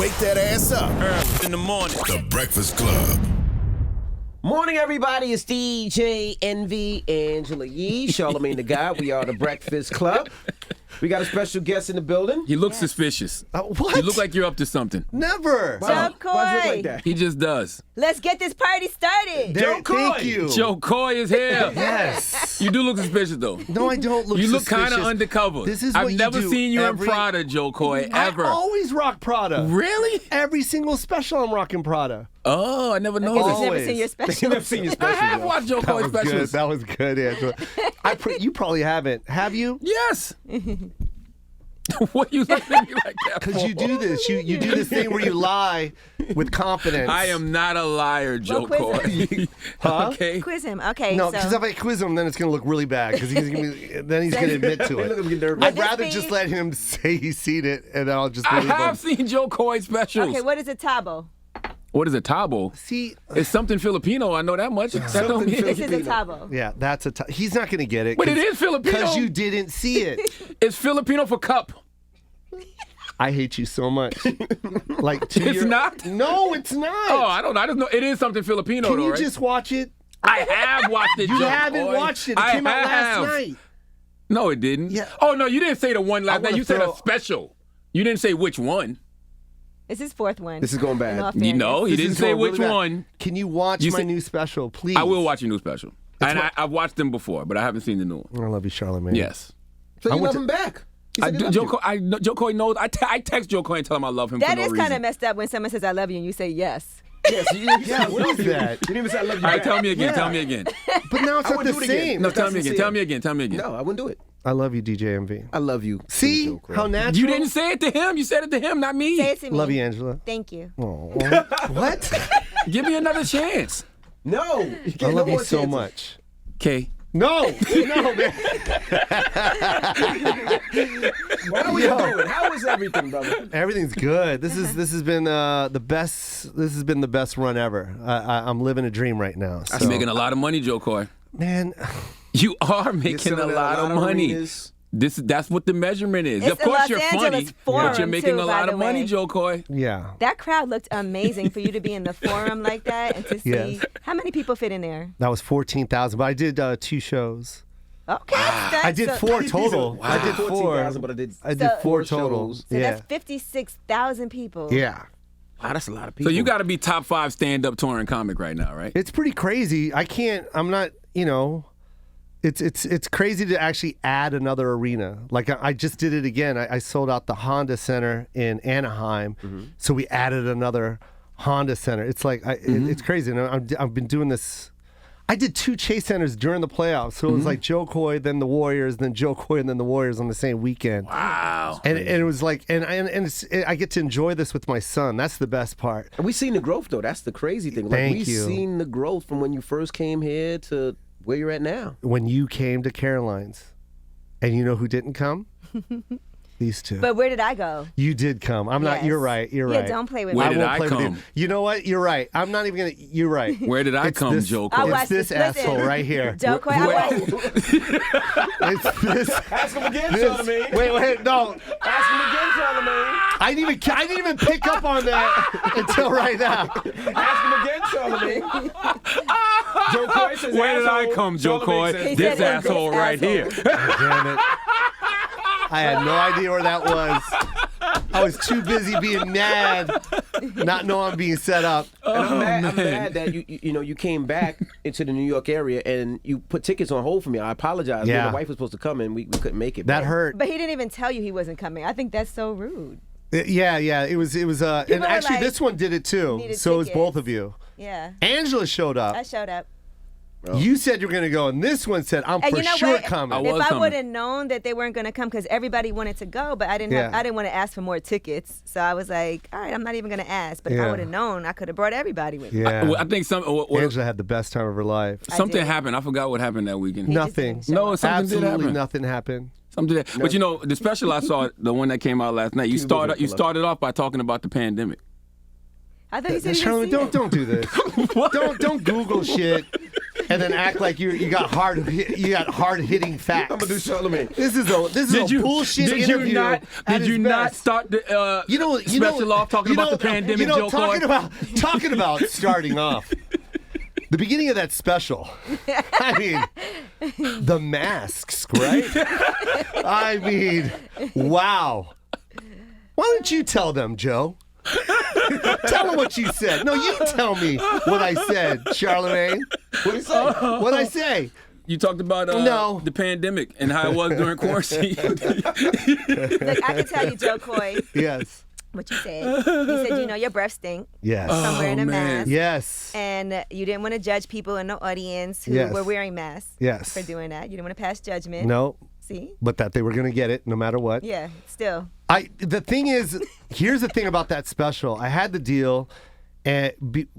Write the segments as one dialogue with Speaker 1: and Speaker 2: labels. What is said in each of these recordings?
Speaker 1: Wake that ass up.
Speaker 2: In the morning.
Speaker 1: The Breakfast Club.
Speaker 3: Morning, everybody. It's DJ Envy, Angela Yee, Charlamagne the Guy. We are the Breakfast Club. We got a special guest in the building.
Speaker 2: He looks suspicious.
Speaker 4: What?
Speaker 2: You look like you're up to something.
Speaker 4: Never.
Speaker 3: Why does it look like that?
Speaker 2: He just does.
Speaker 5: Let's get this party started.
Speaker 3: Joe Coy.
Speaker 4: Thank you.
Speaker 2: Joe Coy is here.
Speaker 4: Yes.
Speaker 2: You do look suspicious, though.
Speaker 4: No, I don't look
Speaker 2: You look
Speaker 4: suspicious.
Speaker 2: kind of undercover.
Speaker 4: This is what
Speaker 2: I've
Speaker 4: you
Speaker 2: never
Speaker 4: do
Speaker 2: seen you
Speaker 4: every-
Speaker 2: in Prada, Joe Coy, ever.
Speaker 4: I always rock Prada.
Speaker 2: Really?
Speaker 4: Every single special I'm rocking Prada.
Speaker 2: Oh, I never
Speaker 5: I guess
Speaker 2: noticed.
Speaker 5: he's never
Speaker 4: Always.
Speaker 5: seen your special.
Speaker 3: Never seen your
Speaker 2: I
Speaker 3: special.
Speaker 2: have
Speaker 3: Joe.
Speaker 2: watched Joe Coy specials.
Speaker 4: That was good, Angela. You probably haven't. Have you?
Speaker 2: Yes. What are you looking at me like that
Speaker 4: Because
Speaker 2: for?
Speaker 4: you do this. You do this thing where you lie with confidence.
Speaker 2: I am not a liar, Joe
Speaker 5: quiz
Speaker 2: Coy.
Speaker 4: Huh?
Speaker 2: Okay.
Speaker 5: Quiz him. Okay,
Speaker 4: No,
Speaker 5: so
Speaker 4: because if I quiz him, then it's going to look really bad. Because he's going to admit to
Speaker 3: Look at
Speaker 4: it.
Speaker 3: me nervous.
Speaker 4: I'd
Speaker 5: Would this
Speaker 4: rather
Speaker 5: be-
Speaker 4: just let him say he's seen it, and I'll just
Speaker 2: I
Speaker 4: believe him.
Speaker 2: have seen Joe Coy specials.
Speaker 5: okay, what is a tabo?
Speaker 2: What is a tabo?
Speaker 4: See,
Speaker 2: It's something Filipino. I know that much. That don't mean
Speaker 5: This is a tabo.
Speaker 4: yeah, that's he's not going to get it.
Speaker 2: But it is Filipino.
Speaker 4: Because you didn't see it.
Speaker 2: It's Filipino for cup.
Speaker 4: I hate you so much. Like, to
Speaker 2: It's not?
Speaker 4: No, it's not.
Speaker 2: Oh, I don't know. I just know it is something Filipino,
Speaker 4: Can
Speaker 2: though,
Speaker 4: you
Speaker 2: right?
Speaker 4: just watch it?
Speaker 2: I have watched it,
Speaker 4: You
Speaker 2: Joe
Speaker 4: haven't
Speaker 2: Coy.
Speaker 4: watched it. It
Speaker 2: I
Speaker 4: came out
Speaker 2: have.
Speaker 4: last night.
Speaker 2: No, it didn't.
Speaker 4: Yeah.
Speaker 2: Oh, no, you didn't say the one last night.
Speaker 4: wanna
Speaker 2: You said a
Speaker 4: throw-
Speaker 2: special. You didn't say which one.
Speaker 5: It's his fourth one.
Speaker 3: This is going bad.
Speaker 5: In all
Speaker 2: You know,
Speaker 5: fairness.
Speaker 2: he
Speaker 4: This
Speaker 2: didn't
Speaker 4: is
Speaker 2: say
Speaker 4: going
Speaker 2: which
Speaker 4: really bad.
Speaker 2: one.
Speaker 4: Can you watch
Speaker 2: You
Speaker 4: my
Speaker 2: said-
Speaker 4: new special, please?
Speaker 2: I will watch your new special. And I've watched them before, but I haven't seen the new one.
Speaker 4: I love you, Charlamagne.
Speaker 2: Yes.
Speaker 3: So you
Speaker 4: I
Speaker 3: love
Speaker 4: went to-
Speaker 3: him back. He
Speaker 2: I
Speaker 3: said he
Speaker 2: do,
Speaker 3: loved
Speaker 2: Joe,
Speaker 3: you.
Speaker 2: Coy, Joe Coy knows. I text Joe Coy and tell him I love him
Speaker 5: That
Speaker 2: for no
Speaker 5: is
Speaker 2: reason.
Speaker 5: kind of messed up when someone says I love you and you say yes.
Speaker 3: Yes,
Speaker 4: Yeah, what is that?
Speaker 3: You didn't even say I love you
Speaker 2: All right,
Speaker 3: back.
Speaker 2: tell me again.
Speaker 4: Yeah.
Speaker 2: Tell me again.
Speaker 4: But now it's
Speaker 3: I
Speaker 4: not
Speaker 3: would
Speaker 4: the
Speaker 3: do it again.
Speaker 4: same.
Speaker 2: No,
Speaker 3: If
Speaker 2: tell
Speaker 3: that's
Speaker 2: me again.
Speaker 3: sincere.
Speaker 2: Tell me again. Tell me again.
Speaker 3: No, I wouldn't do it.
Speaker 4: I love you, DJ MV.
Speaker 3: I love you.
Speaker 4: See
Speaker 3: Joe Coy.
Speaker 4: how natural?
Speaker 2: You didn't say it to him. You said it to him, not me.
Speaker 5: Say it to me.
Speaker 4: Love you, Angela.
Speaker 5: Thank you.
Speaker 4: Aw. What?
Speaker 2: Give me another chance.
Speaker 3: No. You
Speaker 4: I
Speaker 3: get
Speaker 4: love
Speaker 3: no
Speaker 4: you
Speaker 3: more
Speaker 4: so
Speaker 3: chances.
Speaker 4: much.
Speaker 2: Okay.
Speaker 4: No, no, man.
Speaker 3: How are you doing? How is everything, brother?
Speaker 4: Everything's good. This has been the best. This has been the best run ever. I'm living a dream right now. So.
Speaker 2: You're making a lot of money, Joe Coy.
Speaker 4: Man,
Speaker 2: You are making
Speaker 3: selling
Speaker 2: a
Speaker 3: at
Speaker 2: lot of money.
Speaker 3: arenas.
Speaker 2: That's what the measurement is.
Speaker 5: It's
Speaker 2: Of
Speaker 5: the
Speaker 2: course
Speaker 5: Los
Speaker 2: you're
Speaker 5: Angeles
Speaker 2: funny,
Speaker 5: Forum,
Speaker 2: but you're making
Speaker 5: too,
Speaker 2: a
Speaker 5: by
Speaker 2: lot
Speaker 5: the
Speaker 2: of money,
Speaker 5: way.
Speaker 2: Joe Coy.
Speaker 4: yeah.
Speaker 5: That crowd looked amazing for you to be in the forum like that and to see
Speaker 4: Yes.
Speaker 5: how many people fit in there.
Speaker 4: That was 14,000, but I did 2 shows.
Speaker 5: Okay.
Speaker 4: I did
Speaker 5: so,
Speaker 4: 4 total.
Speaker 3: Wow.
Speaker 4: I did 4.
Speaker 3: 14,000, but I did
Speaker 5: So-
Speaker 4: 4
Speaker 3: 4
Speaker 4: total.
Speaker 3: shows.
Speaker 5: So
Speaker 4: yeah.
Speaker 5: that's 56,000 people.
Speaker 4: Yeah.
Speaker 3: Wow, that's a lot of
Speaker 2: So
Speaker 3: people.
Speaker 2: you got to be top 5 stand-up touring comic right now, right?
Speaker 4: It's pretty crazy. I'm not, it's crazy to actually add another arena. Like I just did it again. I sold out the Honda Center in Anaheim. So we added another Honda Center. It's like, it's crazy. And I've been doing this. I did 2 Chase Centers during the playoffs. So it was like Joe Coy, then the Warriors, then Joe Coy, and then the Warriors on the same weekend.
Speaker 2: Wow.
Speaker 4: And it was like, I get to enjoy this with my son. That's the best part.
Speaker 3: And we seen the growth, though. That's the crazy thing. Like,
Speaker 4: Thank
Speaker 3: we
Speaker 4: you.
Speaker 3: seen the growth from when you first came here to where you're at now.
Speaker 4: When you came to Caroline's, and you know who didn't come? These 2.
Speaker 5: But where did I go?
Speaker 4: You did come. I'm not.
Speaker 5: Yes.
Speaker 4: You're right. You're
Speaker 5: Yeah,
Speaker 4: right.
Speaker 5: don't play with
Speaker 2: Where
Speaker 5: me.
Speaker 2: did
Speaker 4: won't
Speaker 2: I
Speaker 4: play with
Speaker 2: come?
Speaker 4: You know what? You're right. I'm not even gonna. You're right.
Speaker 2: Where did I
Speaker 4: It's
Speaker 2: come,
Speaker 4: this-
Speaker 2: Joe
Speaker 5: I
Speaker 2: Coy?
Speaker 5: watched
Speaker 4: It's this
Speaker 5: this- listen.
Speaker 4: asshole right here.
Speaker 5: Joe Coy, I watched
Speaker 4: It's this.
Speaker 3: Ask him again,
Speaker 4: this.
Speaker 3: Charlamagne.
Speaker 4: Wait, no.
Speaker 3: Ask him again, Charlamagne.
Speaker 4: I didn't even pick up on that until right now.
Speaker 3: Ask him again, Charlamagne. Joe Coy says
Speaker 2: Where did I
Speaker 3: asshole.
Speaker 2: come, Joe
Speaker 3: Charlamagne
Speaker 2: Coy?
Speaker 3: says
Speaker 5: He
Speaker 2: This
Speaker 5: said
Speaker 2: asshole
Speaker 5: this
Speaker 2: right here.
Speaker 4: Damn it. I had no idea where that was. I was too busy being mad, not knowing I'm being set up.
Speaker 3: And I'm
Speaker 2: man.
Speaker 3: mad that you came back into the New York area and you put tickets on hold for me. I apologize.
Speaker 4: Yeah.
Speaker 3: My wife was supposed to come and we couldn't make it.
Speaker 4: That
Speaker 3: but-
Speaker 4: hurt.
Speaker 5: But he didn't even tell you he wasn't coming. I think that's so rude.
Speaker 4: Yeah. It was. And
Speaker 5: were
Speaker 4: actually,
Speaker 5: like,
Speaker 4: this one did it too.
Speaker 5: needed
Speaker 4: So it was
Speaker 5: tickets.
Speaker 4: both of you.
Speaker 5: Yeah.
Speaker 4: Angela showed up.
Speaker 5: I showed up.
Speaker 4: You said you were going to go, and this one said, I'm
Speaker 5: And
Speaker 4: for
Speaker 5: you know
Speaker 4: sure
Speaker 5: what?
Speaker 4: coming.
Speaker 2: I was
Speaker 5: If I
Speaker 2: coming.
Speaker 5: would have known that they weren't going to come because everybody wanted to go, but I didn't
Speaker 4: Yeah.
Speaker 5: I didn't want to ask for more tickets. So I was like, all right, I'm not even going to ask. But if
Speaker 4: Yeah.
Speaker 5: I would have known, I could have brought everybody with me.
Speaker 4: Yeah.
Speaker 2: I think
Speaker 4: Angela had the best time of her life.
Speaker 2: something
Speaker 5: did.
Speaker 2: happened. I forgot what happened that weekend.
Speaker 5: He just
Speaker 4: Nothing.
Speaker 5: didn't show
Speaker 2: No,
Speaker 5: up.
Speaker 2: something did
Speaker 4: Absolutely
Speaker 2: happen.
Speaker 4: nothing happened.
Speaker 2: Something that, but you know, the special I saw, the one that came out last night. You started off by talking about the pandemic.
Speaker 5: I thought you said you
Speaker 4: Charlamagne,
Speaker 5: didn't see
Speaker 4: don't do this. Don't Google shit. and then act like you got hard hitting facts.
Speaker 3: I'm gonna do Charlamagne.
Speaker 4: This is a bullshit interview.
Speaker 2: Did you not start the special off talking about the pandemic, Joe Coy?
Speaker 4: Talking about starting off. The beginning of that special, I mean, the masks, right? I mean, wow. Why don't you tell them, Joe? Tell them what you said. No, you tell me what I said, Charlamagne. What did you say? What'd I say?
Speaker 2: You talked about the pandemic and how it was during quarantine.
Speaker 5: Look, I can tell you, Joe Coy.
Speaker 4: Yes.
Speaker 5: What you said. You said, your breath stink.
Speaker 4: Yes.
Speaker 5: I'm wearing a mask.
Speaker 4: Yes.
Speaker 5: And you didn't want to judge people in the audience who were wearing masks.
Speaker 4: Yes.
Speaker 5: For doing that. You didn't want to pass judgment.
Speaker 4: No.
Speaker 5: See?
Speaker 4: But that they were going to get it no matter what.
Speaker 5: Yeah, still.
Speaker 4: The thing is, here's the thing about that special. I had the deal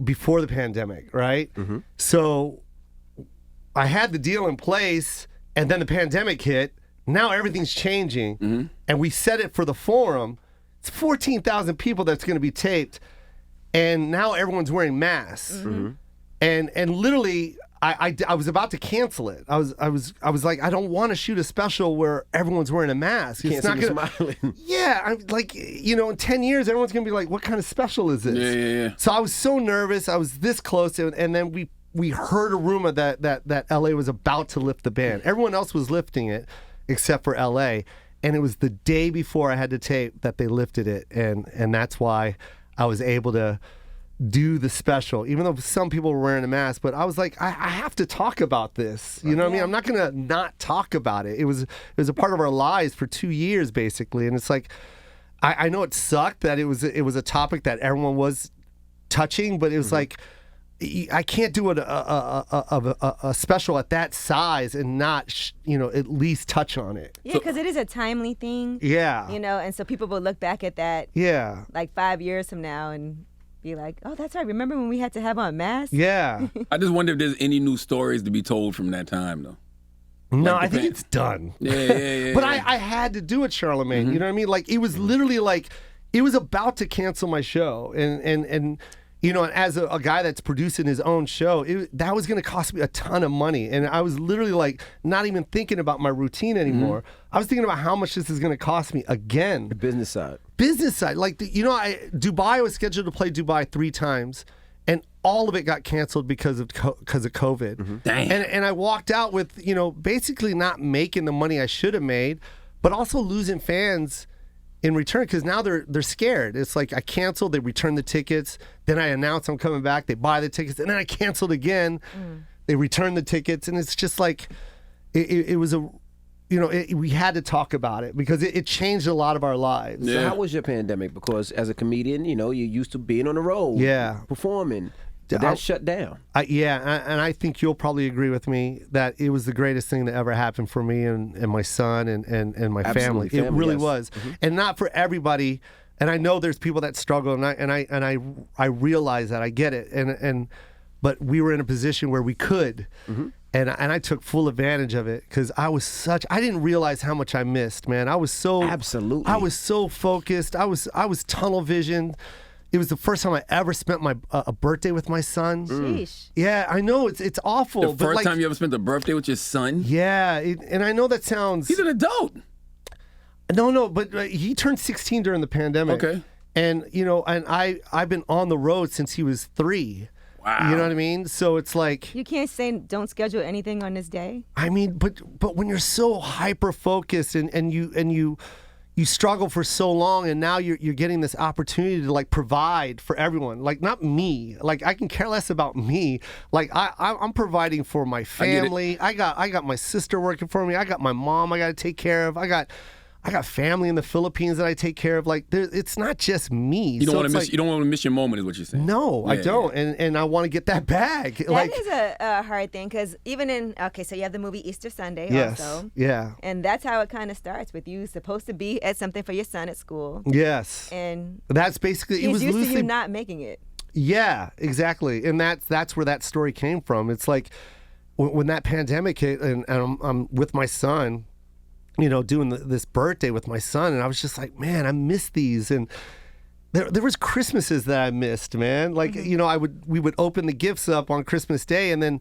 Speaker 4: before the pandemic, right? Mm-hmm. So I had the deal in place, and then the pandemic hit. Now everything's changing. Mm-hmm. And we set it for the Forum. It's 14,000 people that's going to be taped, and now everyone's wearing masks. Mm-hmm. And literally, I was about to cancel it. I was like, I don't want to shoot a special where everyone's wearing a mask. It's not gonna, smiling. Yeah, I'm like, in 10 years, everyone's gonna be like, what kind of special is this?
Speaker 2: Yeah.
Speaker 4: So I was so nervous. I was this close, and then we heard a rumor that LA was about to lift the ban. Everyone else was lifting it, except for LA. And it was the day before I had to tape that they lifted it, and that's why I was able to do the special, even though some people were wearing a mask. But I was like, I have to talk about this. You know what I mean? I'm not gonna not talk about it. It was a part of our lives for 2 years, basically. And it's like, I know it sucked that it was a topic that everyone was touching, but it was like, I can't do a special at that size and not, at least touch on it.
Speaker 5: Yeah, because it is a timely thing.
Speaker 4: Yeah.
Speaker 5: And so people will look back at that.
Speaker 4: Yeah.
Speaker 5: Like 5 years from now and be like, oh, that's right. Remember when we had to have on masks?
Speaker 4: Yeah.
Speaker 2: I just wonder if there's any new stories to be told from that time, though.
Speaker 4: No, I think it's done.
Speaker 2: Yeah.
Speaker 4: But I had to do it, Charlamagne. Mm-hmm. You know what I mean? Like, it was literally like, it was about to cancel my show. And as a guy that's producing his own show, that was going to cost me a ton of money. And I was literally like not even thinking about my routine anymore. Mm-hmm. I was thinking about how much this is going to cost me again.
Speaker 3: The business side. Like,
Speaker 4: Dubai was scheduled to play Dubai 3 times, and all of it got canceled because of COVID.
Speaker 2: Mm-hmm. Damn.
Speaker 4: And I walked out with, basically not making the money I should have made, but also losing fans in return, because now they're scared. It's like I canceled, they returned the tickets, then I announced I'm coming back, they buy the tickets, and then I canceled again, they returned the tickets, and it's just like it was we had to talk about it because it changed a lot of our lives.
Speaker 3: So how was your pandemic? Because as a comedian, you're used to being on the road, performing. Did that shut down?
Speaker 4: And I think you'll probably agree with me that it was the greatest thing that ever happened for me and my son and my family. It really was. Mm-hmm. And not for everybody. And I know there's people that struggle, and I realize that. I get it. But we were in a position where we could. Mm-hmm. And I took full advantage of it because I didn't realize how much I missed, man. I was so focused. I was tunnel visioned. It was the first time I ever spent a birthday with my son.
Speaker 5: Sheesh.
Speaker 4: Yeah, I know it's awful.
Speaker 2: The first time you ever spent a birthday with your son?
Speaker 4: Yeah, and I know that sounds.
Speaker 2: He's an adult.
Speaker 4: No, but he turned 16 during the pandemic.
Speaker 2: Okay.
Speaker 4: And I've been on the road since he was 3.
Speaker 2: Wow.
Speaker 4: You know what I mean? So it's like
Speaker 5: you can't say don't schedule anything on this day.
Speaker 4: I mean, but when you're so hyper focused and you struggle for so long, and now you're getting this opportunity to like provide for everyone. Like, not me. Like, I can care less about me. Like, I'm providing for my family. I got my sister working for me. I got my mom I got to take care of. I got family in the Philippines that I take care of. Like, it's not just me.
Speaker 2: You don't want to miss your moment, is what you're saying.
Speaker 4: No, I don't. And I want to get that bag.
Speaker 5: That is a hard thing because even so you have the movie Easter Sunday also.
Speaker 4: Yeah.
Speaker 5: And that's how it kind of starts with you supposed to be at something for your son at school.
Speaker 4: Yes.
Speaker 5: And
Speaker 4: that's basically
Speaker 5: he's used to you not making it.
Speaker 4: Yeah, exactly. And that's where that story came from. It's like when that pandemic hit and I'm with my son, doing this birthday with my son, and I was just like, man, I miss these. And there was Christmases that I missed, man. Like, we would open the gifts up on Christmas Day, and then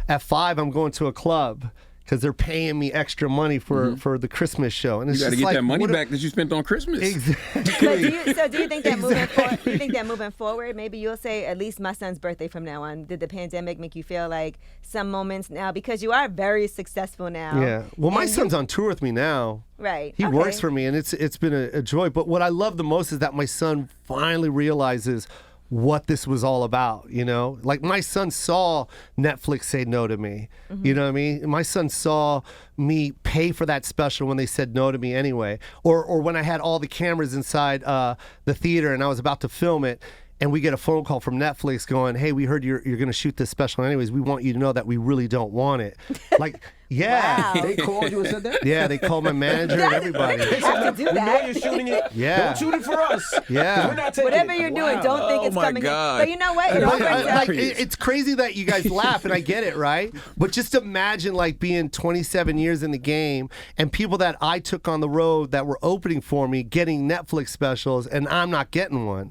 Speaker 4: at 5 I'm going to a club because they're paying me extra money for the Christmas show. And it's
Speaker 2: You got to
Speaker 4: just
Speaker 2: get
Speaker 4: like,
Speaker 2: that money back that you spent on Christmas.
Speaker 4: Exactly.
Speaker 5: But do you think that moving forward, maybe you'll say at least my son's birthday from now on? Did the pandemic make you feel like some moments now, because you are very successful now?
Speaker 4: Yeah. Well, my son's on tour with me now.
Speaker 5: Right.
Speaker 4: He works for me, and it's been a joy. But what I love the most is that my son finally realizes what this was all about, you know? Like, my son saw Netflix say no to me. You know what I mean? My son saw me pay for that special when they said no to me anyway. Or when I had all the cameras inside the theater and I was about to film it, and we get a phone call from Netflix going, hey, we heard you're going to shoot this special anyways. We want you to know that we really don't want it. Like, yeah.
Speaker 5: Wow.
Speaker 3: They called you and said that?
Speaker 4: Yeah, they called my manager and everybody.
Speaker 5: You have to do
Speaker 3: We know
Speaker 5: that.
Speaker 3: you're shooting it.
Speaker 4: Yeah.
Speaker 3: Don't shoot it for us.
Speaker 4: Yeah.
Speaker 3: We're not taking
Speaker 5: Whatever
Speaker 3: it.
Speaker 5: you're doing,
Speaker 3: Wow.
Speaker 5: don't think it's
Speaker 2: my
Speaker 5: coming
Speaker 2: God.
Speaker 5: in. But you know what? It all
Speaker 4: But,
Speaker 5: brings up.
Speaker 4: it's crazy that you guys laugh, and I get it, right? But just imagine like being 27 years in the game, and people that I took on the road that were opening for me getting Netflix specials, and I'm not getting one.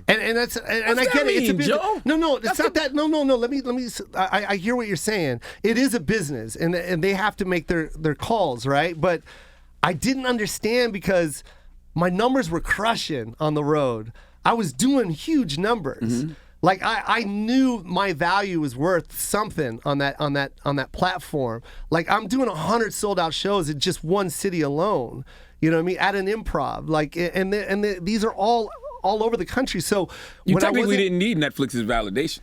Speaker 4: And that's and I
Speaker 2: that
Speaker 4: get it. It's a
Speaker 2: mean,
Speaker 4: business.
Speaker 2: Joe?
Speaker 4: No, it's not that. No. Let me. I hear what you're saying. It is a business, and they have to make their calls, right? But I didn't understand because my numbers were crushing on the road. I was doing huge numbers. Like I knew my value was worth something on that platform. Like, I'm doing 100 sold out shows in just one city alone. You know what I mean? At an improv. Like, and these are all over the country. So
Speaker 2: You
Speaker 4: when I
Speaker 2: technically
Speaker 4: wasn't-
Speaker 2: didn't need Netflix's validation.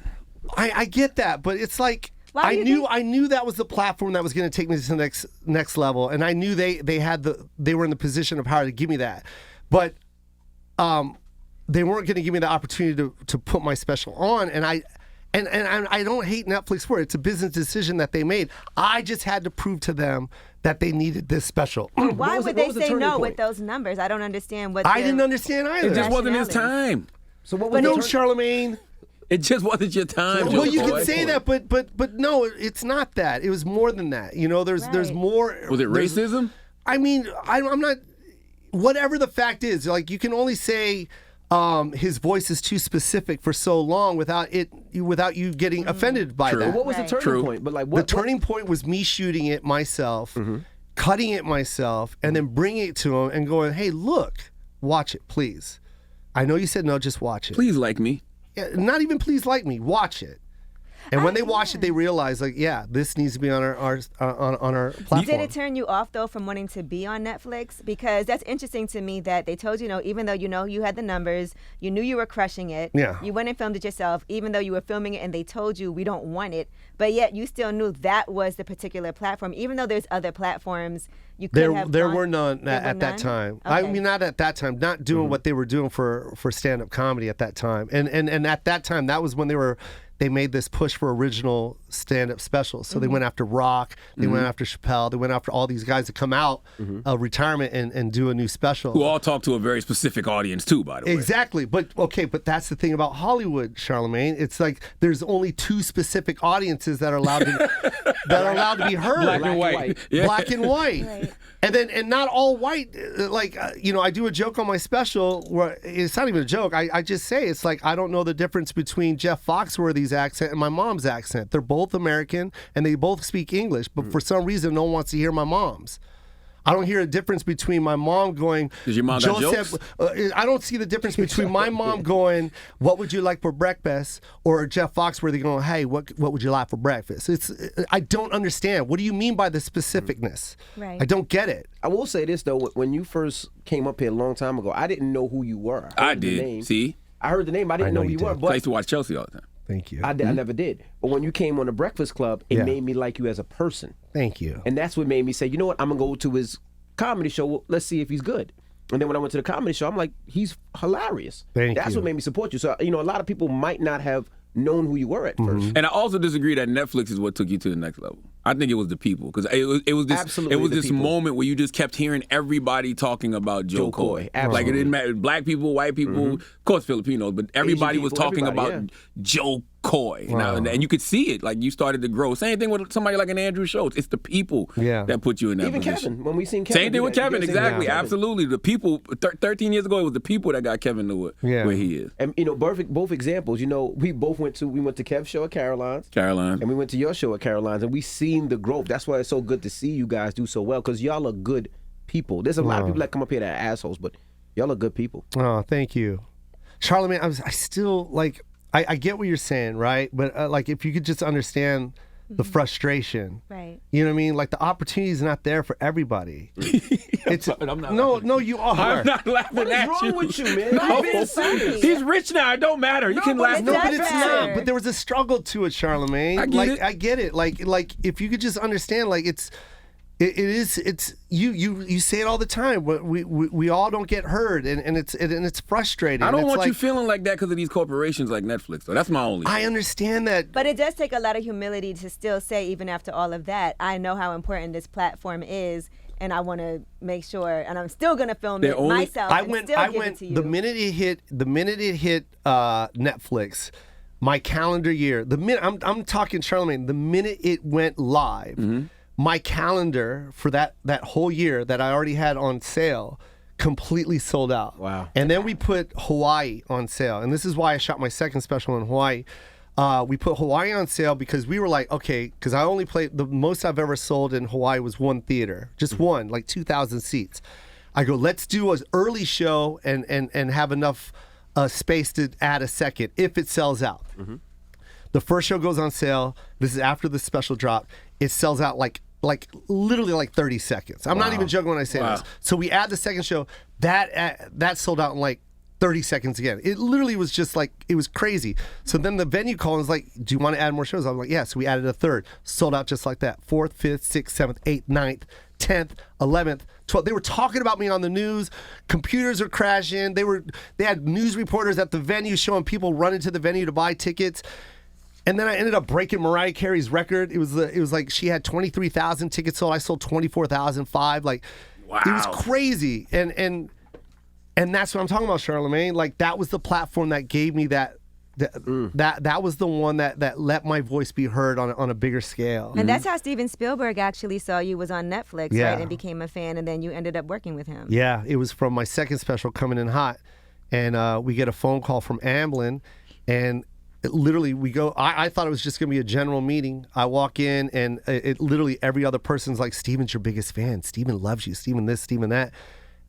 Speaker 4: I get that, but it's like
Speaker 5: Why do you
Speaker 4: I knew that was the platform that was going to take me to the next level, and I knew they were in the position of power to give me that, but they weren't going to give me the opportunity to put my special on, and I don't hate Netflix for it. It's a business decision that they made. I just had to prove to them that they needed this special.
Speaker 5: Why would they
Speaker 3: was the
Speaker 5: say
Speaker 3: turning
Speaker 5: no
Speaker 3: point?
Speaker 5: with those numbers? I don't understand what.
Speaker 4: I didn't understand either.
Speaker 2: It just wasn't his
Speaker 5: Rationality.
Speaker 2: time.
Speaker 3: So what was
Speaker 4: No,
Speaker 3: the
Speaker 4: Charlamagne.
Speaker 2: It just wasn't your time.
Speaker 4: Well,
Speaker 2: Joe
Speaker 4: you
Speaker 2: Boy.
Speaker 4: can say that, but no, it's not that. It was more than that. You know, there's
Speaker 5: Right.
Speaker 4: more.
Speaker 2: Was it
Speaker 4: there's-
Speaker 2: racism?
Speaker 4: I mean, I'm not. Whatever the fact is, like, you can only say his voice is too specific for so long without you getting offended by
Speaker 2: True.
Speaker 4: that.
Speaker 3: What was the
Speaker 5: Right.
Speaker 3: turning
Speaker 2: True.
Speaker 3: point? But like,
Speaker 4: The
Speaker 3: what?
Speaker 4: turning point was me shooting it myself, cutting it myself, and then bringing it to him and going, "Hey, look, watch it, please. I know you said no, just watch it.
Speaker 2: Please like me.
Speaker 4: Yeah, not even please like me. Watch it." And when they watched it, they realized, like, yeah, this needs to be on our platform.
Speaker 5: Did it turn you off though from wanting to be on Netflix? Because that's interesting to me that they told you no, even though you had the numbers, you knew you were crushing it.
Speaker 4: Yeah.
Speaker 5: You went and filmed it yourself, even though you were filming it and they told you we don't want it, but yet you still knew that was the particular platform, even though there's other platforms you could have.
Speaker 4: There
Speaker 5: gone-
Speaker 4: were none
Speaker 5: there were
Speaker 4: at that
Speaker 5: none?
Speaker 4: time.
Speaker 5: Okay.
Speaker 4: I mean, not at that time. Not doing what they were doing for stand-up comedy at that time. And at that time, that was when they made this push for original stand-up specials. So they went after Rock, they went after Chappelle, they went after all these guys to come out of retirement and do a new special.
Speaker 2: Who all talk to a very specific audience too, by the way.
Speaker 4: Exactly, but that's the thing about Hollywood, Charlamagne. It's like there's only two specific audiences that are allowed to be heard.
Speaker 2: Black and white. Yeah.
Speaker 4: Black and white.
Speaker 5: Right.
Speaker 4: And not all white. I do a joke on my special where it's not even a joke. I just say it's like, I don't know the difference between Jeff Foxworthy's accent and my mom's accent. They're both American and they both speak English, but for some reason no one wants to hear my mom's. I don't hear a difference between my mom going.
Speaker 2: Does your mom got
Speaker 4: Joseph,
Speaker 2: jokes?
Speaker 4: I don't see the difference between my mom going, "What would you like for breakfast?" or Jeff Foxworthy going, "Hey, what would you like for breakfast?" I don't understand. What do you mean by the specificness?
Speaker 5: Right.
Speaker 4: I don't get it.
Speaker 3: I will say this though: when you first came up here a long time ago, I didn't know who you were.
Speaker 2: I
Speaker 3: heard the
Speaker 2: did.
Speaker 3: name.
Speaker 2: See?
Speaker 3: I heard the name. I didn't know who you were,
Speaker 2: I
Speaker 3: but
Speaker 2: used to watch Chelsea all the time.
Speaker 4: Thank you.
Speaker 3: I never did. But when you came on the Breakfast Club, it
Speaker 4: Yeah.
Speaker 3: made me like you as a person,
Speaker 4: Thank you.
Speaker 3: and that's what made me say, you know what? I'm gonna go to his comedy show. Well, let's see if he's good. And then when I went to the comedy show, I'm like, he's hilarious. That's
Speaker 4: you.
Speaker 3: what made me support you. So a lot of people might not have known who you were at first.
Speaker 2: And I also disagree that Netflix is what took you to the next level. I think it was the people because it was this
Speaker 3: Absolutely
Speaker 2: it was
Speaker 3: the
Speaker 2: this
Speaker 3: people.
Speaker 2: moment where you just kept hearing everybody talking about Joe Coy.
Speaker 3: Absolutely.
Speaker 2: Like it didn't matter, black people, white people, of course Filipinos, but everybody was
Speaker 3: people,
Speaker 2: talking
Speaker 3: everybody,
Speaker 2: about Joe Coy. And you could see it. Like you started to grow. Same thing with somebody like an Andrew Schultz. It's the people that put you in that
Speaker 3: Even
Speaker 2: position.
Speaker 3: Kevin, when we seen Kevin.
Speaker 2: Same thing with Kevin, exactly, absolutely. The people, 13 years ago, it was the people that got Kevin to where he is.
Speaker 3: And both examples. We both went to Kev's show at Caroline's, and we went to your show at Caroline's, and we seen the growth. That's why it's so good to see you guys do so well because y'all are good people. There's a lot of people that come up here that are assholes, but y'all are good people.
Speaker 4: Oh, thank you, Charlamagne. I still like. I get what you're saying, right? But like, if you could just understand the frustration,
Speaker 5: Right.
Speaker 4: You know what I mean? Like the opportunity is not there for everybody. It's
Speaker 2: I'm not
Speaker 4: no, you are.
Speaker 2: I'm not laughing
Speaker 3: What is
Speaker 2: at
Speaker 3: wrong
Speaker 2: you.
Speaker 3: with you, man?
Speaker 5: Why is it funny?
Speaker 2: He's rich now. It don't matter. You can
Speaker 5: but
Speaker 2: laugh.
Speaker 5: it
Speaker 4: No,
Speaker 5: does
Speaker 4: but it's
Speaker 5: matter.
Speaker 4: not. But there was a struggle to it, Charlamagne.
Speaker 2: I get it.
Speaker 4: I get it. Like if you could just understand, like it's you say it all the time. But we all don't get heard, and it's frustrating.
Speaker 2: I don't
Speaker 4: It's
Speaker 2: want
Speaker 4: like,
Speaker 2: you feeling like that because of these corporations like Netflix. So that's my only.
Speaker 4: I understand that.
Speaker 5: But it does take a lot of humility to still say, even after all of that, I know how important this platform is, and I want to make sure, and I'm still going to film it myself.
Speaker 4: I
Speaker 5: and
Speaker 4: went.
Speaker 5: still
Speaker 4: I
Speaker 5: give
Speaker 4: went.
Speaker 5: it to you.
Speaker 4: The minute it hit Netflix, my calendar year. The minute I'm talking Charlamagne. The minute it went live. My calendar for that whole year that I already had on sale completely sold out.
Speaker 3: Wow.
Speaker 4: And then we put Hawaii on sale. And this is why I shot my second special in Hawaii. We put Hawaii on sale because we were like, okay, because I only played, the most I've ever sold in Hawaii was one theater. Just one, like 2,000 seats. I go, let's do an early show and have enough space to add a second if it sells out. The first show goes on sale. This is after the special drop. It sells out like literally like 30 seconds. I'm not even joking when I say this. So we add the second show. That sold out in like 30 seconds again. It literally was just like, it was crazy. So then the venue called and was like, do you want to add more shows? I'm like, yeah. So we added a third. Sold out just like that. 4th, 5th, 6th, 7th, 8th, 9th, 10th, 11th, 12th. They were talking about me on the news. Computers are crashing. They had news reporters at the venue showing people running to the venue to buy tickets. And then I ended up breaking Mariah Carey's record. It was like she had 23,000 tickets sold. I sold 24,005. Like,
Speaker 2: wow.
Speaker 4: It was crazy. And that's what I'm talking about, Charlamagne. Like that was the platform that gave me that was the one that let my voice be heard on a bigger scale.
Speaker 5: And that's how Steven Spielberg actually saw you, was on Netflix,
Speaker 4: Yeah.
Speaker 5: right? And became a fan, and then you ended up working with him.
Speaker 4: Yeah, it was from my second special, Coming In Hot. And we get a phone call from Amblin, and literally we go, I thought it was just going to be a general meeting. I walk in, and it literally every other person's like, Steven's your biggest fan. Steven loves you. Steven this, Steven that.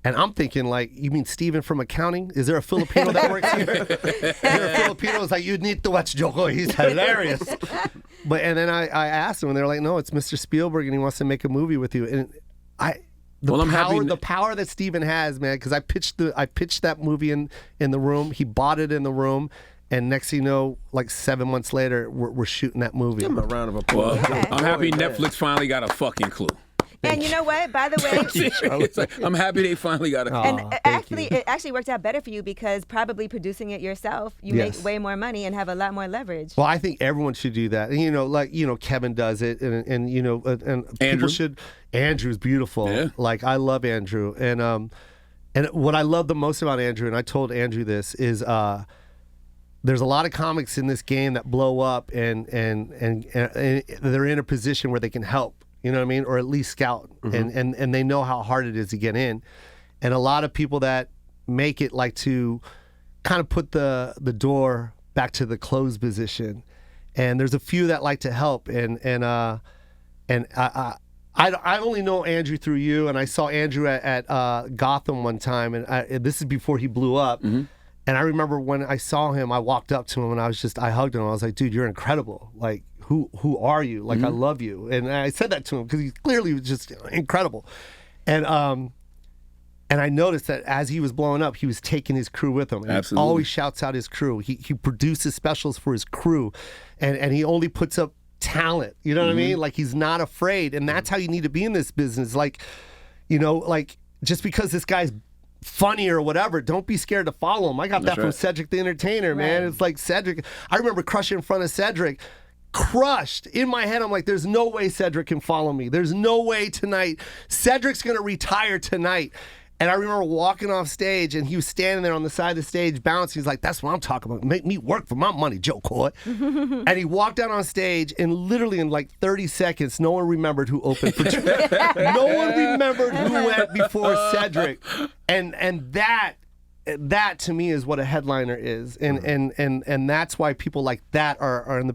Speaker 4: And I'm thinking, like, you mean Steven from accounting? Is there a Filipino that works here? Is there a Filipino? It's like, you need to watch Joko. He's hilarious. And then I asked them, and they're like, no, it's Mr. Spielberg, and he wants to make a movie with you. And the power that Steven has, man, because I pitched that movie in the room. He bought it in the room. And next thing you know, like 7 months later, we're shooting that movie.
Speaker 3: Give him a round of applause.
Speaker 2: I'm happy Netflix finally got a fucking clue.
Speaker 5: And you know what? By the way,
Speaker 2: It's like, I'm happy they finally got a clue.
Speaker 5: and
Speaker 4: thank you.
Speaker 5: it actually worked out better for you because probably producing it yourself, you
Speaker 4: Yes.
Speaker 5: make way more money and have a lot more leverage.
Speaker 4: Well, I think everyone should do that. And, Kevin does it, and people
Speaker 2: Andrew.
Speaker 4: should. Andrew's beautiful.
Speaker 2: Yeah.
Speaker 4: Like, I love Andrew, and what I love the most about Andrew, and I told Andrew this, is there's a lot of comics in this game that blow up, and they're in a position where they can help. You know what I mean? Or at least scout. And they know how hard it is to get in. And a lot of people that make it like to kind of put the door back to the closed position. And there's a few that like to help. And I only know Andrew through you. And I saw Andrew at Gotham one time. And this is before he blew up. And I remember when I saw him, I walked up to him and I hugged him. I was like, dude, you're incredible. Like, who are you? Like, I love you. And I said that to him because he clearly was just incredible. And I noticed that as he was blowing up, he was taking his crew with him. And
Speaker 2: Absolutely.
Speaker 4: He always shouts out his crew. He produces specials for his crew. And he only puts up talent. You know what I mean? Like, he's not afraid. And that's how you need to be in this business. Like, just because this guy's funny or whatever, don't be scared to follow him. I got that from
Speaker 2: right.
Speaker 4: Cedric the Entertainer, man.
Speaker 5: Right.
Speaker 4: It's like Cedric. I remember crushing in front of Cedric. crushed. In my head, I'm like, there's no way Cedric can follow me. There's no way tonight. Cedric's going to retire tonight. And I remember walking off stage, and he was standing there on the side of the stage bouncing. He's like, that's what I'm talking about. Make me work for my money, Joe Coy. And he walked out on stage, and literally in like 30 seconds, no one remembered who opened for No one remembered who went before Cedric. And that to me is what a headliner is. And that's why people like that are in the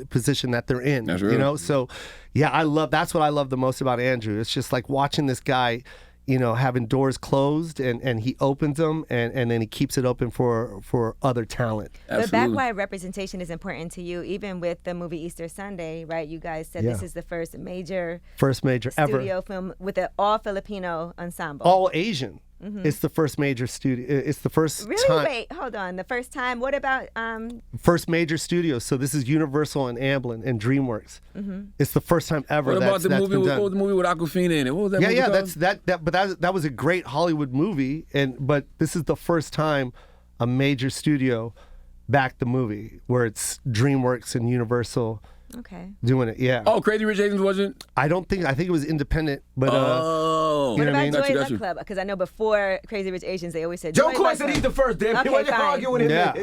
Speaker 4: position that they're in.
Speaker 2: That's real.
Speaker 4: You know? So yeah, that's what I love the most about Andrew. It's just like watching this guy, you know, having doors closed and he opens them and then he keeps it open for other talent.
Speaker 5: But
Speaker 2: Absolutely.
Speaker 5: that's why representation is important to you, even with the movie Easter Sunday, right? You guys said this is the first major studio
Speaker 4: ever
Speaker 5: film with an all Filipino ensemble.
Speaker 4: all Asian. It's the first major studio. It's the first
Speaker 5: Really?
Speaker 4: time.
Speaker 5: Wait, hold on. The first time. What about
Speaker 4: First major studio. So this is Universal and Amblin and DreamWorks. It's the first time ever.
Speaker 2: What about the
Speaker 4: that's
Speaker 2: movie?
Speaker 4: been
Speaker 2: What
Speaker 4: done.
Speaker 2: was the movie with Awkwafina in it? What was that?
Speaker 4: Yeah,
Speaker 2: movie
Speaker 4: yeah.
Speaker 2: called?
Speaker 4: But that was a great Hollywood movie. But this is the first time a major studio backed the movie, where it's DreamWorks and Universal
Speaker 5: okay?
Speaker 4: doing it. Yeah.
Speaker 2: Oh, Crazy Rich Asians wasn't.
Speaker 4: I think it was independent, but
Speaker 2: Oh.
Speaker 5: What
Speaker 4: know what I
Speaker 5: about
Speaker 4: mean?
Speaker 5: Joy
Speaker 2: Got you.
Speaker 5: Luck Club? Because I know before Crazy Rich Asians, they always said
Speaker 3: Joe
Speaker 5: Joy
Speaker 3: Coy
Speaker 5: Luck
Speaker 3: said
Speaker 5: Club.
Speaker 3: he's the first. Damn,
Speaker 5: Okay,
Speaker 3: why you
Speaker 5: fine.
Speaker 3: arguing with him?
Speaker 4: Yeah.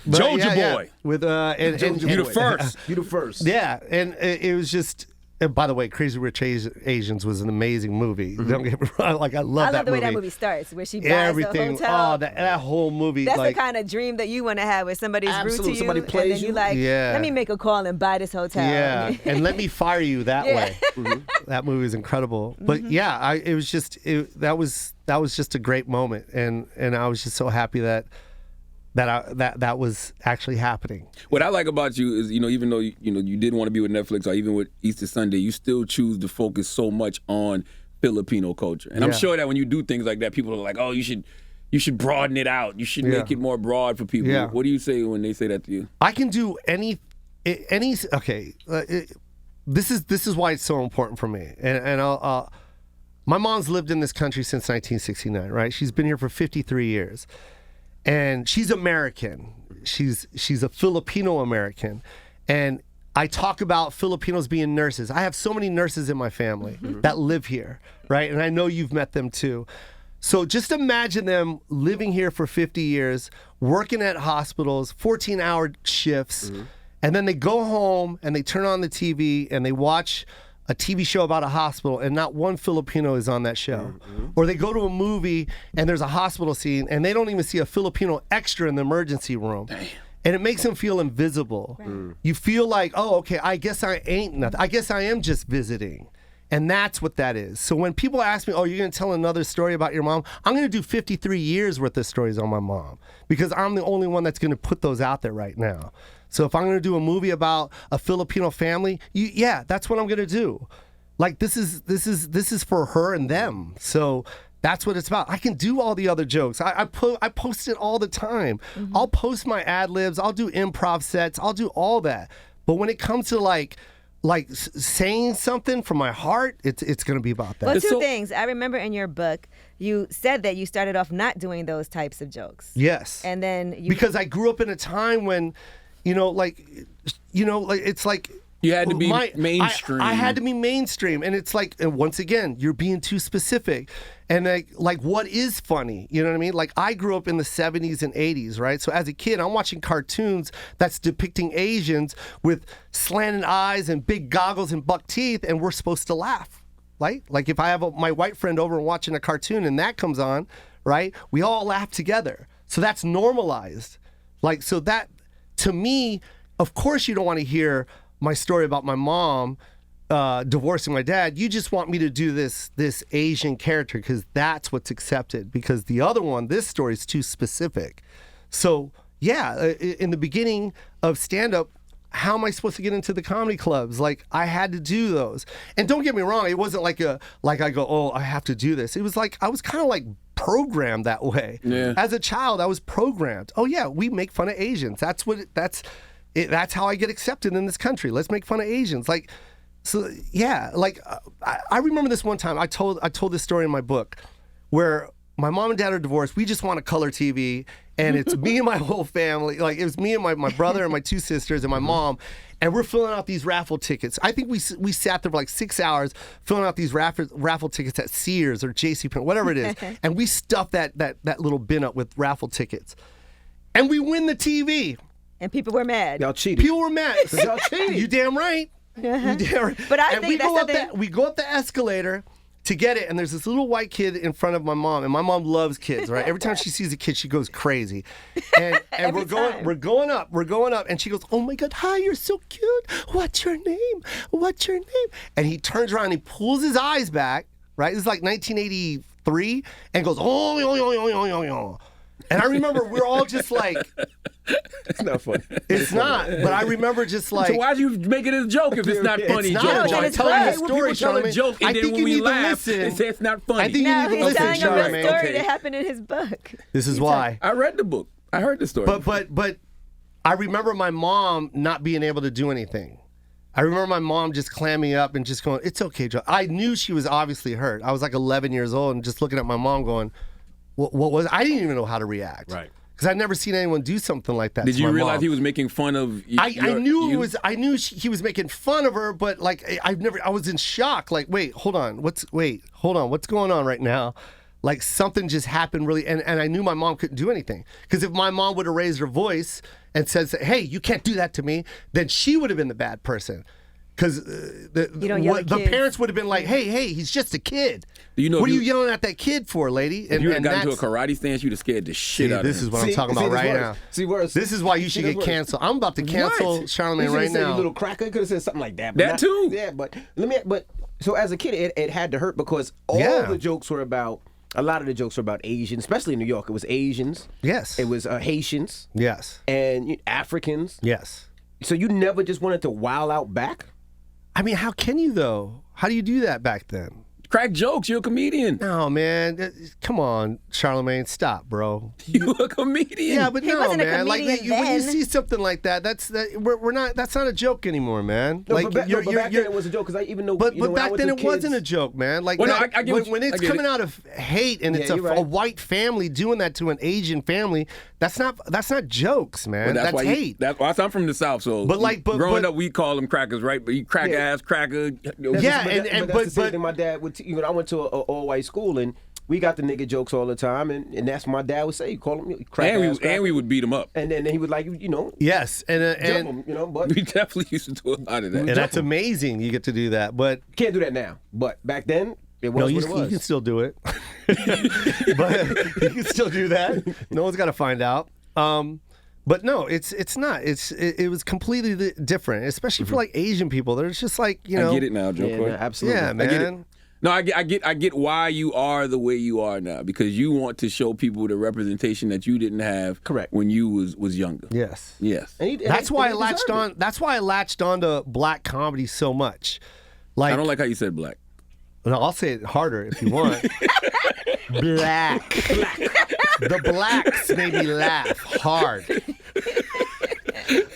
Speaker 2: Joja
Speaker 4: yeah.
Speaker 2: Boy.
Speaker 4: With and
Speaker 2: You the first.
Speaker 3: You the first.
Speaker 4: Yeah, and it was just. And by the way, Crazy Rich Asians was an amazing movie. Don't get me wrong. Like I love
Speaker 5: the way that movie starts, where she buys
Speaker 4: Everything.
Speaker 5: the hotel.
Speaker 4: Oh, that whole movie.
Speaker 5: That's
Speaker 4: like,
Speaker 5: the kind of dream that you want to have, where somebody's rude
Speaker 3: Absolutely.
Speaker 5: to you,
Speaker 3: Somebody
Speaker 5: and
Speaker 3: plays
Speaker 5: then you
Speaker 3: you.
Speaker 5: like,
Speaker 4: Yeah.
Speaker 5: let me make a call and buy this hotel.
Speaker 4: yeah, and let me fire you that
Speaker 5: Yeah.
Speaker 4: way. That movie was incredible. But yeah, it was just that was just a great moment, and I was just so happy that was actually happening.
Speaker 2: What I like about you is, even though you didn't want to be with Netflix or even with Easter Sunday, you still choose to focus so much on Filipino culture. And I'm
Speaker 4: Yeah.
Speaker 2: sure that when you do things like that, people are like, "Oh, you should broaden it out. You should make it more broad for people."
Speaker 4: Yeah.
Speaker 2: What do you say when they say that to you?
Speaker 4: I can do any. Okay, this is why it's so important for me, and I'll. My mom's lived in this country since 1969, right? She's been here for 53 years. And she's American. She's a Filipino American. And I talk about Filipinos being nurses. I have so many nurses in my family that live here, right? And I know you've met them too. So just imagine them living here for 50 years, working at hospitals, 14-hour shifts, and then they go home and they turn on the TV and they watch a TV show about a hospital, and not one Filipino is on that show. Or they go to a movie and there's a hospital scene and they don't even see a Filipino extra in the emergency room.
Speaker 2: Damn.
Speaker 4: And it makes them feel invisible. You feel like, oh, okay, I guess I ain't nothing. I guess I am just visiting. And that's what that is. So when people ask me, oh, you're going to tell another story about your mom? I'm going to do 53 years worth of stories on my mom, because I'm the only one that's going to put those out there right now. So if I'm going to do a movie about a Filipino family, yeah, that's what I'm going to do. Like this is for her and them. So that's what it's about. I can do all the other jokes. I post it all the time. I'll post my ad libs. I'll do improv sets. I'll do all that. But when it comes to like saying something from my heart, it's going to be about that.
Speaker 5: Well, two things. I remember in your book, you said that you started off not doing those types of jokes.
Speaker 4: Yes.
Speaker 5: And then
Speaker 4: because I grew up in a time when, it's like
Speaker 2: You had to be mainstream.
Speaker 4: I had to be mainstream, and it's like, and once again, you're being too specific. And like what is funny? You know what I mean? Like I grew up in the 70s and 80s, right? So as a kid, I'm watching cartoons that's depicting Asians with slanted eyes and big goggles and buck teeth, and we're supposed to laugh, right? Like if I have my white friend over and watching a cartoon and that comes on, right? We all laugh together. So that's normalized. Like, so that, to me, of course you don't want to hear my story about my mom divorcing my dad. You just want me to do this Asian character because that's what's accepted. Because the other one, this story is too specific. So yeah, in the beginning of stand-up, how am I supposed to get into the comedy clubs? Like I had to do those. And don't get me wrong, it wasn't like I go, oh, I have to do this. It was like I was kind of like programmed that way.
Speaker 2: Yeah.
Speaker 4: As a child, I was programmed. Oh yeah, we make fun of Asians. That's how I get accepted in this country. Let's make fun of Asians. Like, so yeah, like I remember this one time. I told this story in my book where my mom and dad are divorced. We just want a color TV, and it's me and my whole family. Like, it was me and my brother and my 2 sisters and my mom, and we're filling out these raffle tickets. I think we sat there for like 6 hours filling out these raffle tickets at Sears or JCPenney, whatever it is, and we stuffed that little bin up with raffle tickets, and we win the TV.
Speaker 5: And people were mad.
Speaker 3: Y'all cheated.
Speaker 4: People were mad.
Speaker 3: Y'all cheated.
Speaker 4: You damn right. You damn right.
Speaker 5: But I
Speaker 4: and
Speaker 5: think that's something.
Speaker 4: we go up the escalator to get it, and there's this little white kid in front of my mom, and my mom loves kids, right? Every time she sees a kid, she goes crazy. And we're going up, and she goes, "Oh my God, hi, you're so cute. What's your name? What's your name?" And he turns around, and he pulls his eyes back, right? This is like 1983, and goes, "Oh, yo, yo, yo, yo, yo, yo." And I remember we're all just like,
Speaker 3: It's not funny.
Speaker 4: it's not, but I remember just like.
Speaker 2: So why'd you make it a joke if it's not funny?
Speaker 4: It's
Speaker 2: Joe?
Speaker 4: not.
Speaker 5: No,
Speaker 4: I'm
Speaker 5: it's
Speaker 4: telling you
Speaker 5: funny.
Speaker 4: a story,
Speaker 2: People tell a
Speaker 4: Charlamagne.
Speaker 2: joke, and
Speaker 4: I
Speaker 2: then
Speaker 4: think
Speaker 2: when
Speaker 4: you
Speaker 2: we
Speaker 4: need to
Speaker 2: laugh,
Speaker 4: listen.
Speaker 2: they say it's not funny.
Speaker 4: I think you
Speaker 5: No,
Speaker 4: need to
Speaker 5: he's
Speaker 4: listen,
Speaker 5: telling a real
Speaker 4: Charlamagne.
Speaker 5: story
Speaker 2: Okay.
Speaker 5: that happened in his book.
Speaker 4: This is why.
Speaker 2: I read the book. I heard the story.
Speaker 4: But I remember my mom not being able to do anything. I remember my mom just clamming up and just going, "It's okay, Joe." I knew she was obviously hurt. I was like 11 years old and just looking at my mom going, what was, I didn't even know how to react.
Speaker 2: Right.
Speaker 4: Because I'd never seen anyone do something like that.
Speaker 2: Did
Speaker 4: to
Speaker 2: you
Speaker 4: my
Speaker 2: realize
Speaker 4: mom.
Speaker 2: he was making fun of?
Speaker 4: I knew he was making fun of her, but like I was in shock. Like, wait, hold on, what's going on right now? Like something just happened really, and I knew my mom couldn't do anything. Because if my mom would have raised her voice and said, "Hey, you can't do that to me," then she would have been the bad person. Because the parents would have been like, hey, he's just a kid. What are you yelling at that kid for, lady?
Speaker 2: If you had gotten into a karate stance, you'd have scared the shit out of him.
Speaker 4: This is what I'm talking about right now. This is why you should get canceled. I'm about to cancel Charlamagne right now.
Speaker 3: You little cracker. Could have said something like that.
Speaker 2: That too.
Speaker 3: Yeah, but so as a kid, it had to hurt because all the jokes were about. A lot of the jokes were about Asians, especially in New York. It was Asians.
Speaker 4: Yes.
Speaker 3: It was Haitians.
Speaker 4: Yes.
Speaker 3: And Africans.
Speaker 4: Yes.
Speaker 3: So you never just wanted to wild out back?
Speaker 4: I mean, how can you though? How do you do that back then?
Speaker 2: Crack jokes. You're a comedian.
Speaker 4: No, man. Come on, Charlamagne. Stop, bro.
Speaker 2: You a comedian.
Speaker 4: Yeah, but
Speaker 5: He
Speaker 4: no,
Speaker 5: wasn't a
Speaker 4: man. Like
Speaker 5: comedian
Speaker 4: when you
Speaker 5: then.
Speaker 4: see something like that, we're not. That's not a joke anymore, man.
Speaker 3: No,
Speaker 4: like
Speaker 3: but back then it was a joke because I even know.
Speaker 4: But
Speaker 3: when
Speaker 4: back
Speaker 3: I was
Speaker 4: then
Speaker 3: with
Speaker 4: it wasn't a
Speaker 3: kids-
Speaker 4: joke, man. Like
Speaker 2: Well, no,
Speaker 4: that,
Speaker 2: I get
Speaker 4: when it's
Speaker 2: it.
Speaker 4: coming out of hate and it's
Speaker 3: you're right.
Speaker 4: a white family doing that to an Asian family, that's not jokes, man.
Speaker 2: Well,
Speaker 4: That's
Speaker 2: why
Speaker 4: hate.
Speaker 2: I'm from the South, so
Speaker 4: But
Speaker 2: growing up, we call them crackers, right? But you crack ass, cracker.
Speaker 4: Yeah,
Speaker 3: But that's the same thing my dad would. I went to an all-white school and we got the nigga jokes all the time, and that's what my dad would say. You call him crack ass,
Speaker 2: and we would beat him up.
Speaker 3: and then he would like
Speaker 4: Yes,
Speaker 3: jump him, but
Speaker 2: We definitely used to do a lot of that.
Speaker 4: and that's amazing. You get to do that, but
Speaker 3: can't do that now. But back then it was
Speaker 4: no,
Speaker 3: what
Speaker 4: you
Speaker 3: it was.
Speaker 4: can still do it. But you can still do that. No one's got to find out. But no, it's not. It was completely different, especially for like Asian people. There's just like
Speaker 2: I get it now, Joe.
Speaker 3: Yeah,
Speaker 2: Coy.
Speaker 3: no, absolutely.
Speaker 4: Yeah, man.
Speaker 2: I get it. No, I get why you are the way you are now, because you want to show people the representation that you didn't have
Speaker 3: Correct.
Speaker 2: when you was younger.
Speaker 4: Yes.
Speaker 2: Yes.
Speaker 4: That's why I latched on. That's why I latched on to black comedy so much. Like
Speaker 2: I don't like how you said black.
Speaker 4: No, I'll say it harder if you want. Black. The blacks made me laugh hard.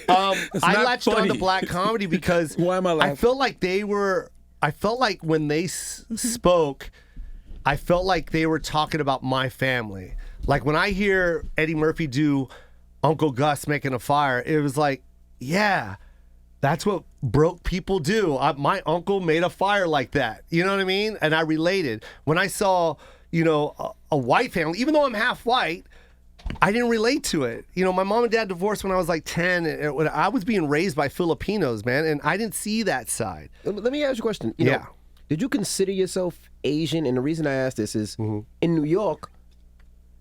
Speaker 4: I latched on to black comedy because
Speaker 2: Why am I laughing?
Speaker 4: I felt like when they spoke, I felt like they were talking about my family. Like when I hear Eddie Murphy do Uncle Gus making a fire, it was like, yeah, that's what broke people do. My uncle made a fire like that. You know what I mean? And I related. When I saw, a white family, even though I'm half white, I didn't relate to it. My mom and dad divorced when I was like 10. And when I was being raised by Filipinos, man, and I didn't see that side.
Speaker 3: Let me ask you a question.
Speaker 4: Yeah.
Speaker 3: Did you consider yourself Asian? And the reason I ask this is in New York,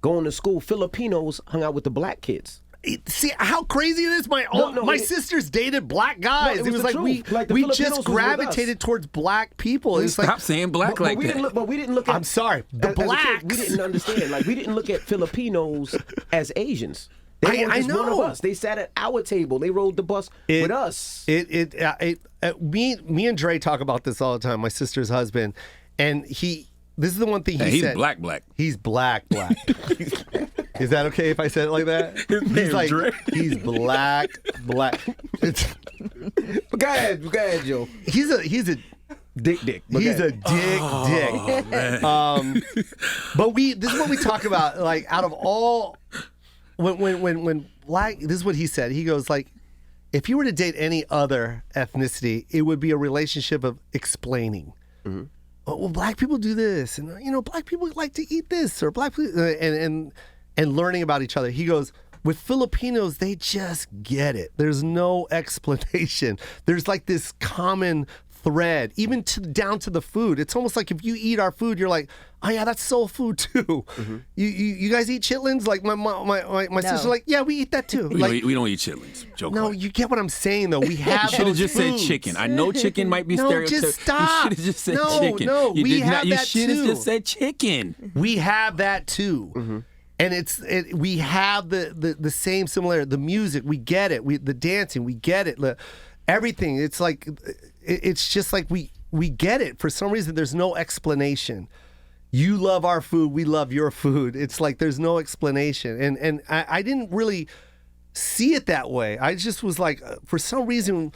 Speaker 3: going to school, Filipinos hung out with the black kids.
Speaker 4: See how crazy it is. My sisters dated black guys.
Speaker 3: No,
Speaker 4: it was
Speaker 3: the
Speaker 4: like
Speaker 3: truth. Like, the
Speaker 4: we
Speaker 3: Filipinos
Speaker 4: just
Speaker 3: was with
Speaker 4: gravitated
Speaker 3: us.
Speaker 4: towards black people. It's
Speaker 2: Stop
Speaker 4: like,
Speaker 2: saying black
Speaker 3: But
Speaker 2: like
Speaker 3: we
Speaker 2: that.
Speaker 3: didn't look at.
Speaker 4: I'm sorry, the
Speaker 3: as a kid,
Speaker 4: blacks.
Speaker 3: we didn't understand. Like we didn't look at Filipinos as Asians. They were
Speaker 4: I
Speaker 3: just one of
Speaker 4: know.
Speaker 3: us. They sat at our table. They rode the bus with us.
Speaker 4: Me and Dre talk about this all the time. My sister's husband, and this is the one thing he
Speaker 2: He's
Speaker 4: said.
Speaker 2: black.
Speaker 4: He's black. Is that okay if I said it like that? He's like,
Speaker 2: Dre.
Speaker 4: he's black. It's,
Speaker 3: But go ahead, Joe.
Speaker 4: he's a
Speaker 3: Dick. But
Speaker 4: he's
Speaker 3: go
Speaker 4: a
Speaker 3: ahead.
Speaker 4: dick. But this is what we talk about. Like out of all when black, this is what he said. He goes like, if you were to date any other ethnicity, it would be a relationship of explaining. Mm-hmm. Oh, well, black people do this, and black people like to eat this, or black people, and learning about each other. He goes, with Filipinos, they just get it. There's no explanation. There's like this common thread, even down to the food. It's almost like if you eat our food, you're like, oh yeah, that's soul food too. Mm-hmm. You guys eat chitlins? Like my sister's like, yeah, we eat that too. Like,
Speaker 2: we don't eat chitlins. Joke
Speaker 4: no, you get what I'm saying though. We have.
Speaker 2: You should have just said chicken. I know chicken might be stereotypical.
Speaker 4: No, just stop.
Speaker 2: You should have just said chicken.
Speaker 4: No, we have that too.
Speaker 2: You should have just said chicken.
Speaker 4: We have that too. Mm-hmm. And we have the same similarity. The music, we get it. The dancing, we get it. Everything. It's like, it's just like we get it. For some reason, there's no explanation. You love our food, we love your food. It's like there's no explanation. And I didn't really see it that way. I just was like, for some reason,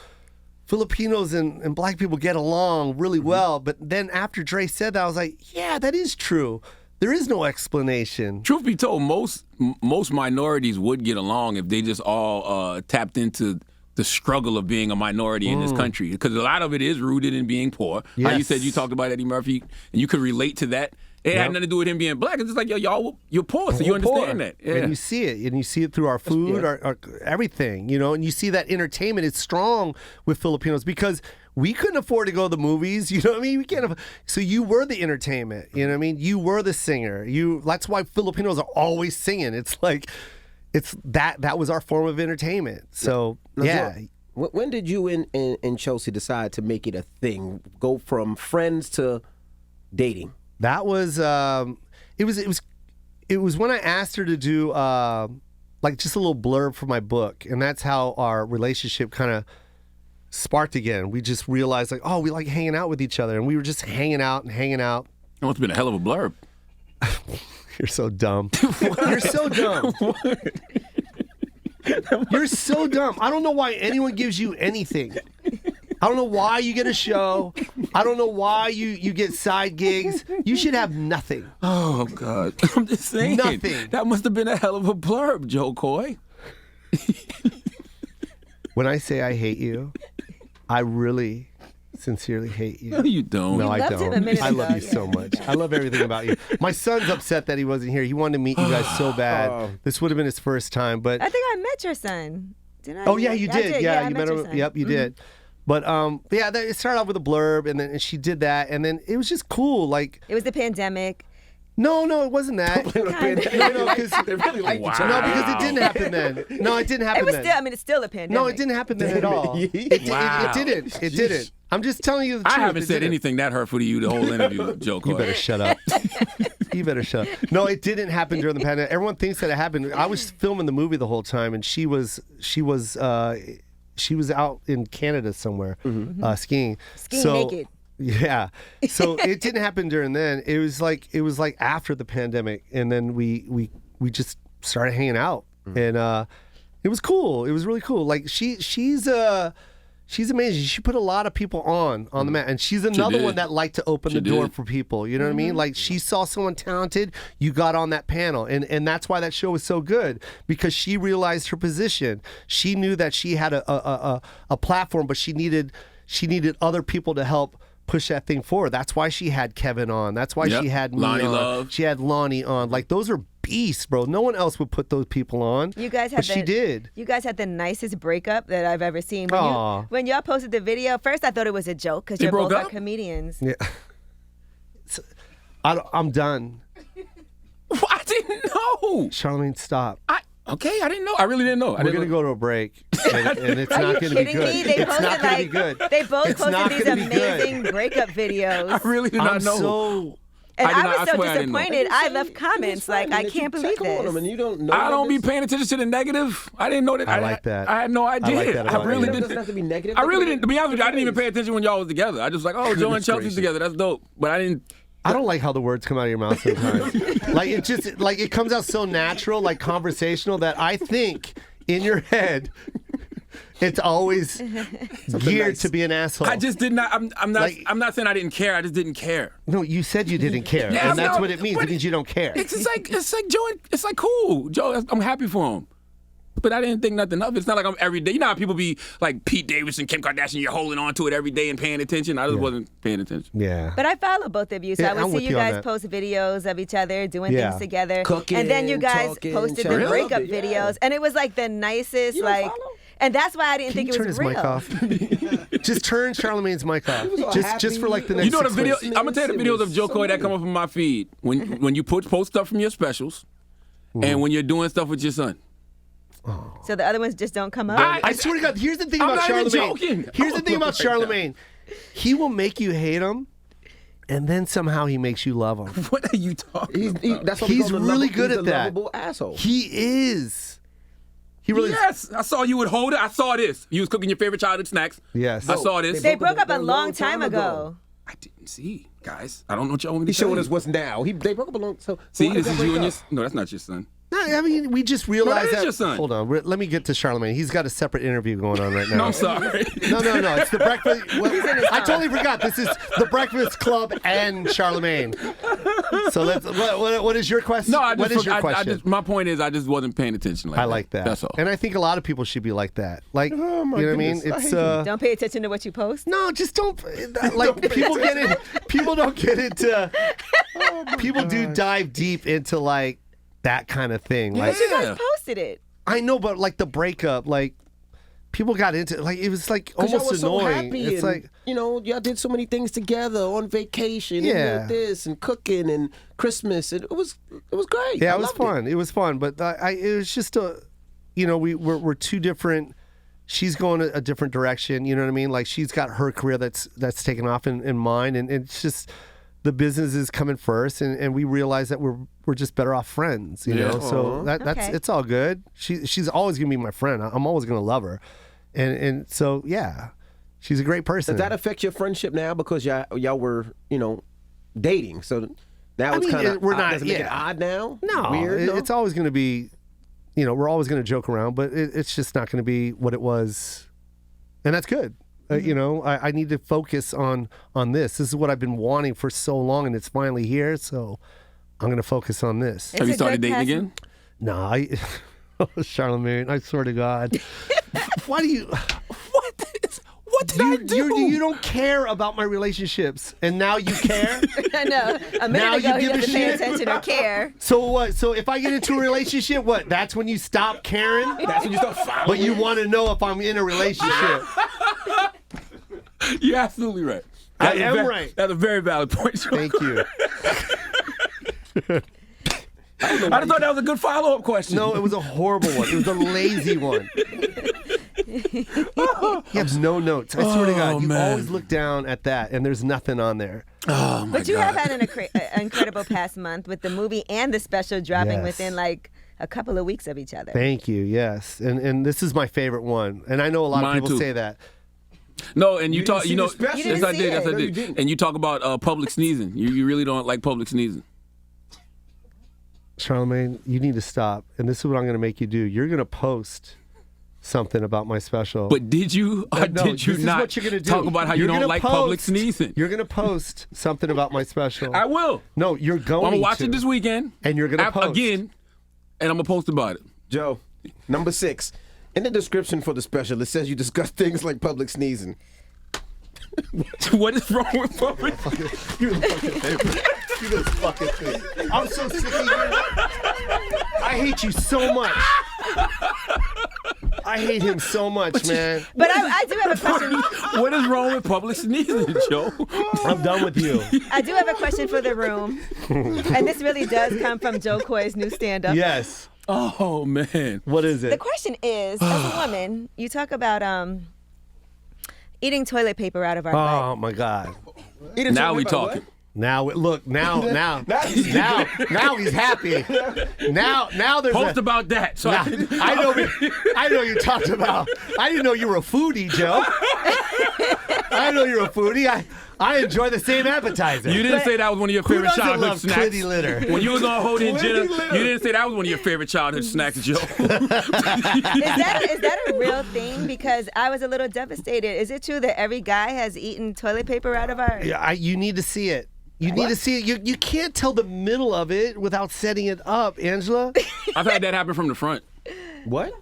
Speaker 4: Filipinos and black people get along really well. But then after Dre said that, I was like, yeah, that is true. There is no explanation.
Speaker 2: Truth be told, most minorities would get along if they just all tapped into the struggle of being a minority in this country, because a lot of it is rooted in being poor.
Speaker 4: Yes.
Speaker 2: How you said you talked about Eddie Murphy, and you could relate to that. It had nothing to do with him being black. It's just like, y'all, you're poor, so you understand that. Yeah.
Speaker 4: And you see it. And you see it through our food, our everything, and you see that entertainment is strong with Filipinos because we couldn't afford to go to the movies. You know what I mean? We can't. So you were the entertainment. You know what I mean? You were the singer. That's why Filipinos are always singing. It's like, that was our form of entertainment. So, yeah.
Speaker 3: When did you and Chelsea decide to make it a thing? Go from friends to dating?
Speaker 4: That was it was when I asked her to do like just a little blurb for my book, and that's how our relationship kind of sparked again. We just realized like, oh, we like hanging out with each other, and we were just hanging out. It
Speaker 2: must have been a hell of a blurb.
Speaker 4: You're so dumb. You're so dumb. You're so dumb. I don't know why anyone gives you anything. I don't know why you get a show. I don't know why you get side gigs. You should have nothing.
Speaker 2: Oh, God. I'm just saying.
Speaker 4: Nothing.
Speaker 2: That must have been a hell of a blurb, Joe Coy.
Speaker 4: When I say I hate you, I really sincerely hate you.
Speaker 2: No, you don't.
Speaker 4: No,
Speaker 5: you
Speaker 4: I don't. I love you so much. I love everything about you. My son's upset that he wasn't here. He wanted to meet you guys so bad. This would have been his first time, but
Speaker 5: I think I met your son. Didn't I?
Speaker 4: Oh yeah, you did. Yeah, you
Speaker 5: met
Speaker 4: him. Yep, you did. But yeah, it started off with a blurb, and then she did that, and then it was just cool. Like
Speaker 5: it was the pandemic.
Speaker 4: No, it wasn't that. No, because
Speaker 3: they really liked each other.
Speaker 4: No, because it didn't happen then. No, it didn't happen
Speaker 5: then.
Speaker 4: Still,
Speaker 5: I mean, it's still a pandemic.
Speaker 4: No, it didn't happen then at all. It didn't. It didn't. I'm just telling you the truth.
Speaker 2: I haven't said anything that hurtful to you the whole interview, Joe Coy.
Speaker 4: You better shut up. You better shut up. No, it didn't happen during the pandemic. Everyone thinks that it happened. I was filming the movie the whole time, and she was out in Canada somewhere skiing.
Speaker 5: Skiing naked.
Speaker 4: Yeah. So it didn't happen during then. It was like after the pandemic, and then we just started hanging out, and it was cool. It was really cool. Like she's amazing. She put a lot of people on the mat, and she's another one that liked to open the door for people. You know what I mean? Like she saw someone talented, you got on that panel, and that's why that show was so good, because she realized her position. She knew that she had a platform, but she needed other people to help push that thing forward. That's why she had Kevin on. That's why she had me
Speaker 2: Lonnie
Speaker 4: on.
Speaker 2: Love.
Speaker 4: She had Lonnie on. Like those are beasts, bro. No one else would put those people on.
Speaker 5: You guys had
Speaker 4: but she did.
Speaker 5: You guys had the nicest breakup that I've ever seen. When y'all posted the video, first I thought it was a joke because you're both are comedians.
Speaker 4: Yeah. I'm done.
Speaker 2: I didn't know.
Speaker 4: Charlamagne, stop.
Speaker 2: Okay, I didn't know. I really didn't know.
Speaker 4: We're going to go to a break, and it's not going to be good. It's not going to be good.
Speaker 5: They both posted these amazing breakup videos.
Speaker 2: I really did not know.
Speaker 5: And I was so disappointed. I left comments like, I can't believe this.
Speaker 3: And you don't know
Speaker 2: I don't be paying attention to the negative. I didn't know that.
Speaker 4: I like that.
Speaker 2: I had no idea.
Speaker 4: I like that
Speaker 2: I really didn't.
Speaker 3: It doesn't have to be negative.
Speaker 2: I really didn't. To be honest with you, I didn't even pay attention when y'all was together. I just like, oh, Joe and Chelsea's together. That's dope. But I didn't.
Speaker 4: I don't like how the words come out of your mouth sometimes. Like it comes out so natural, like conversational, that I think in your head It's always geared to be an asshole.
Speaker 2: I just did not. I'm not.
Speaker 4: Like-
Speaker 2: I'm not saying I didn't care. I just didn't care.
Speaker 4: No, you said you didn't care,
Speaker 2: Yeah,
Speaker 4: and that's
Speaker 2: no,
Speaker 4: what it means. It means you don't care.
Speaker 2: It's like Joe. It's like cool, Joe. I'm happy for him. But I didn't think nothing of it. It's not like I'm every day. You know how people be like Pete Davidson, Kim Kardashian, you're holding on to it every day and paying attention? I just wasn't paying attention.
Speaker 4: Yeah.
Speaker 5: But I follow both of you, so
Speaker 4: Yeah,
Speaker 5: I would
Speaker 4: I'm
Speaker 5: see
Speaker 4: with
Speaker 5: you
Speaker 4: you on
Speaker 5: guys
Speaker 4: that.
Speaker 5: post videos of each other doing
Speaker 4: Yeah.
Speaker 5: things together.
Speaker 3: Cooking,
Speaker 5: and then you guys
Speaker 3: talking,
Speaker 5: posted
Speaker 3: chatting.
Speaker 5: the breakup
Speaker 3: Really?
Speaker 5: videos.
Speaker 3: Yeah.
Speaker 5: And it was like the nicest,
Speaker 3: You don't
Speaker 5: like,
Speaker 3: follow?
Speaker 5: and that's why I didn't
Speaker 4: Can
Speaker 5: think
Speaker 4: you
Speaker 5: it
Speaker 4: turn
Speaker 5: was
Speaker 4: his
Speaker 5: real.
Speaker 4: mic off? Just turn Charlamagne's mic off.
Speaker 3: all
Speaker 4: Just for like the next
Speaker 2: You know the
Speaker 4: 6
Speaker 2: video?
Speaker 4: months.
Speaker 2: I'm gonna tell you the videos of Joe Coy that come up on my feed when you post stuff from your specials, and when you're doing stuff with your son.
Speaker 5: So the other ones just don't come up.
Speaker 4: I swear to God, here's the thing
Speaker 2: I'm
Speaker 4: about
Speaker 2: not even
Speaker 4: Charlamagne.
Speaker 2: joking.
Speaker 4: Here's the thing about
Speaker 2: Oh my God.
Speaker 4: Charlamagne. He will make you hate him, and then somehow he makes you love him.
Speaker 2: What are you talking about?
Speaker 3: That's what we
Speaker 4: He's
Speaker 3: call the
Speaker 4: really
Speaker 3: lovable-
Speaker 4: good
Speaker 3: he's
Speaker 4: at
Speaker 3: the
Speaker 4: that.
Speaker 3: lovable asshole.
Speaker 4: He is. He really is.
Speaker 2: Yes, I saw you would hold it. I saw this. You was cooking your favorite childhood snacks.
Speaker 4: Yes.
Speaker 2: I saw this.
Speaker 5: They broke up a long time ago.
Speaker 2: I didn't see, guys. I don't know what y'all want me
Speaker 3: He
Speaker 2: to tell
Speaker 3: showed
Speaker 2: you.
Speaker 3: us what's now. They broke up a long. So
Speaker 2: See,
Speaker 3: why did
Speaker 2: this
Speaker 3: they
Speaker 2: is
Speaker 3: break
Speaker 2: you and your.
Speaker 3: up?
Speaker 2: No, that's not your son.
Speaker 4: No, I mean, we just realized
Speaker 2: is
Speaker 4: that.
Speaker 2: your son.
Speaker 4: Hold on, let me get to Charlamagne. He's got a separate interview going on right now.
Speaker 2: No, I'm sorry.
Speaker 4: No, it's the breakfast. I totally forgot. This is the Breakfast Club and Charlamagne. So let's. What is your question?
Speaker 2: No, I just.
Speaker 4: what is your
Speaker 2: I
Speaker 4: question?
Speaker 2: just. My point is, I just wasn't paying attention.
Speaker 4: I like that.
Speaker 2: That's all.
Speaker 4: And I think a lot of people should be like that. Like,
Speaker 3: Oh, my
Speaker 4: you know what I mean?
Speaker 3: goodness, I
Speaker 4: It's
Speaker 3: hate
Speaker 5: Don't pay attention to what you post.
Speaker 4: no, just don't. Like people get in. People don't get into. People do dive deep into like that kind of thing. Like
Speaker 5: But you guys posted it.
Speaker 4: I know, but like the breakup, like people got into like it was like
Speaker 3: 'Cause y'all
Speaker 4: almost
Speaker 3: were so
Speaker 4: annoying.
Speaker 3: happy
Speaker 4: It's
Speaker 3: and,
Speaker 4: like
Speaker 3: y'all did so many things together on vacation.
Speaker 4: Yeah.
Speaker 3: And this and cooking and Christmas. And it was great.
Speaker 4: yeah,
Speaker 3: I
Speaker 4: it was
Speaker 3: loved
Speaker 4: fun. It was fun, but it was just we're two different. She's going a different direction. You know what I mean? Like she's got her career that's taken off in mine, and it's just the business is coming first, and we realize that we're just better off friends. You know, so that's
Speaker 5: Okay.
Speaker 4: it's all good. She's always gonna be my friend. I'm always gonna love her, and so yeah, she's a great person.
Speaker 3: Does that affect your friendship now because y'all were dating? So now it's kind of
Speaker 4: we're not.
Speaker 3: Does it make it
Speaker 4: yeah.
Speaker 3: odd now?
Speaker 4: No,
Speaker 3: Weird.
Speaker 4: it's always going to be, we're always going to joke around, but it's just not going to be what it was, and that's good. I need to focus on this. This is what I've been wanting for so long, and it's finally here. So I'm going to focus on this.
Speaker 2: Have you
Speaker 5: a
Speaker 2: started
Speaker 5: good
Speaker 2: dating
Speaker 5: pass-
Speaker 2: again?
Speaker 4: No, Charlamagne, I swear to God, why do you?
Speaker 2: What did I do?
Speaker 4: You don't care about my relationships, and now you care.
Speaker 5: I know. A
Speaker 4: Now
Speaker 5: minute
Speaker 4: you
Speaker 5: ago, he
Speaker 4: give a
Speaker 5: doesn't pay
Speaker 4: shit?
Speaker 5: attention or care.
Speaker 4: So what? So if I get into a relationship, what? That's when you stop caring.
Speaker 3: That's when you start following.
Speaker 4: But you want to know if I'm in a relationship.
Speaker 2: You're absolutely right.
Speaker 4: I
Speaker 2: That's a
Speaker 4: am right.
Speaker 2: That's a very valid point.
Speaker 4: Thank you.
Speaker 2: I just thought that was a good follow-up question.
Speaker 4: No, it was a horrible one. It was a lazy one. You have no notes. I swear to God, you
Speaker 2: man.
Speaker 4: always look down at that, and there's nothing on there.
Speaker 2: Oh my
Speaker 5: But you
Speaker 2: God.
Speaker 5: have had an incredible past month with the movie and the special dropping
Speaker 4: Yes.
Speaker 5: within like a couple of weeks of each other.
Speaker 4: Thank you. Yes, and this is my favorite one, and I know a lot
Speaker 2: Mine
Speaker 4: of people
Speaker 2: too.
Speaker 4: say that.
Speaker 2: No, and you
Speaker 3: didn't
Speaker 2: talk.
Speaker 3: see
Speaker 2: You know,
Speaker 3: the special?
Speaker 5: You
Speaker 2: yes,
Speaker 5: didn't
Speaker 2: I
Speaker 5: see
Speaker 2: did. Yes,
Speaker 5: it.
Speaker 2: I
Speaker 3: No, you
Speaker 2: did.
Speaker 3: didn't.
Speaker 2: And you talk about public sneezing. You really don't like public sneezing.
Speaker 4: Charlamagne, you need to stop, and this is what I'm going to make you do. You're going to post something about my special.
Speaker 2: But did you or
Speaker 4: No,
Speaker 2: did you
Speaker 4: this is
Speaker 2: not
Speaker 4: what you're gonna do.
Speaker 2: talk about how
Speaker 4: You're
Speaker 2: you don't
Speaker 4: gonna
Speaker 2: like public
Speaker 4: post-
Speaker 2: sneezing?
Speaker 4: You're going to post something about my special.
Speaker 2: I will.
Speaker 4: No, you're going
Speaker 2: I'm gonna watch
Speaker 4: to.
Speaker 2: it this weekend,
Speaker 4: And you're gonna post.
Speaker 2: again, and I'm gonna post about it.
Speaker 3: Joe, number 6. In the description for the special, it says you discuss things like public sneezing.
Speaker 2: What is wrong with public?
Speaker 4: You're the fucking favorite. You're this fucking thing. I'm so sick of you. I hate you so much. I hate him so much, man.
Speaker 5: But I do have a question.
Speaker 2: What is wrong with public sneezing, Joe?
Speaker 4: I'm done with you.
Speaker 5: I do have a question for the room, and this really does come from Joe Coy's new stand-up.
Speaker 4: Yes.
Speaker 2: Oh man.
Speaker 4: What is
Speaker 5: The
Speaker 4: it?
Speaker 5: question is, as a woman, you talk about eating toilet paper out of our butt.
Speaker 4: Oh my God.
Speaker 2: Now we talking.
Speaker 4: Now look. Now he's happy. Now there's
Speaker 2: Post
Speaker 4: a.
Speaker 2: about that. So
Speaker 4: Now, I know you talked about. I didn't know you were a foodie, Joe. I know you're a foodie. I enjoy the same appetizer.
Speaker 2: You didn't say that was one of your favorite
Speaker 4: doesn't
Speaker 2: childhood
Speaker 4: love
Speaker 2: snacks.
Speaker 4: Clitty litter?
Speaker 2: When you was on Hold In Jenna, you didn't say that was one of your favorite childhood snacks, Joe.
Speaker 5: Is that a real thing? Because I was a little devastated. Is it true that every guy has eaten toilet paper out of our...
Speaker 4: Yeah, you need to see it. You need to see it. You can't tell the middle of it without setting it up, Angela.
Speaker 2: I've had that happen from the front.
Speaker 3: What?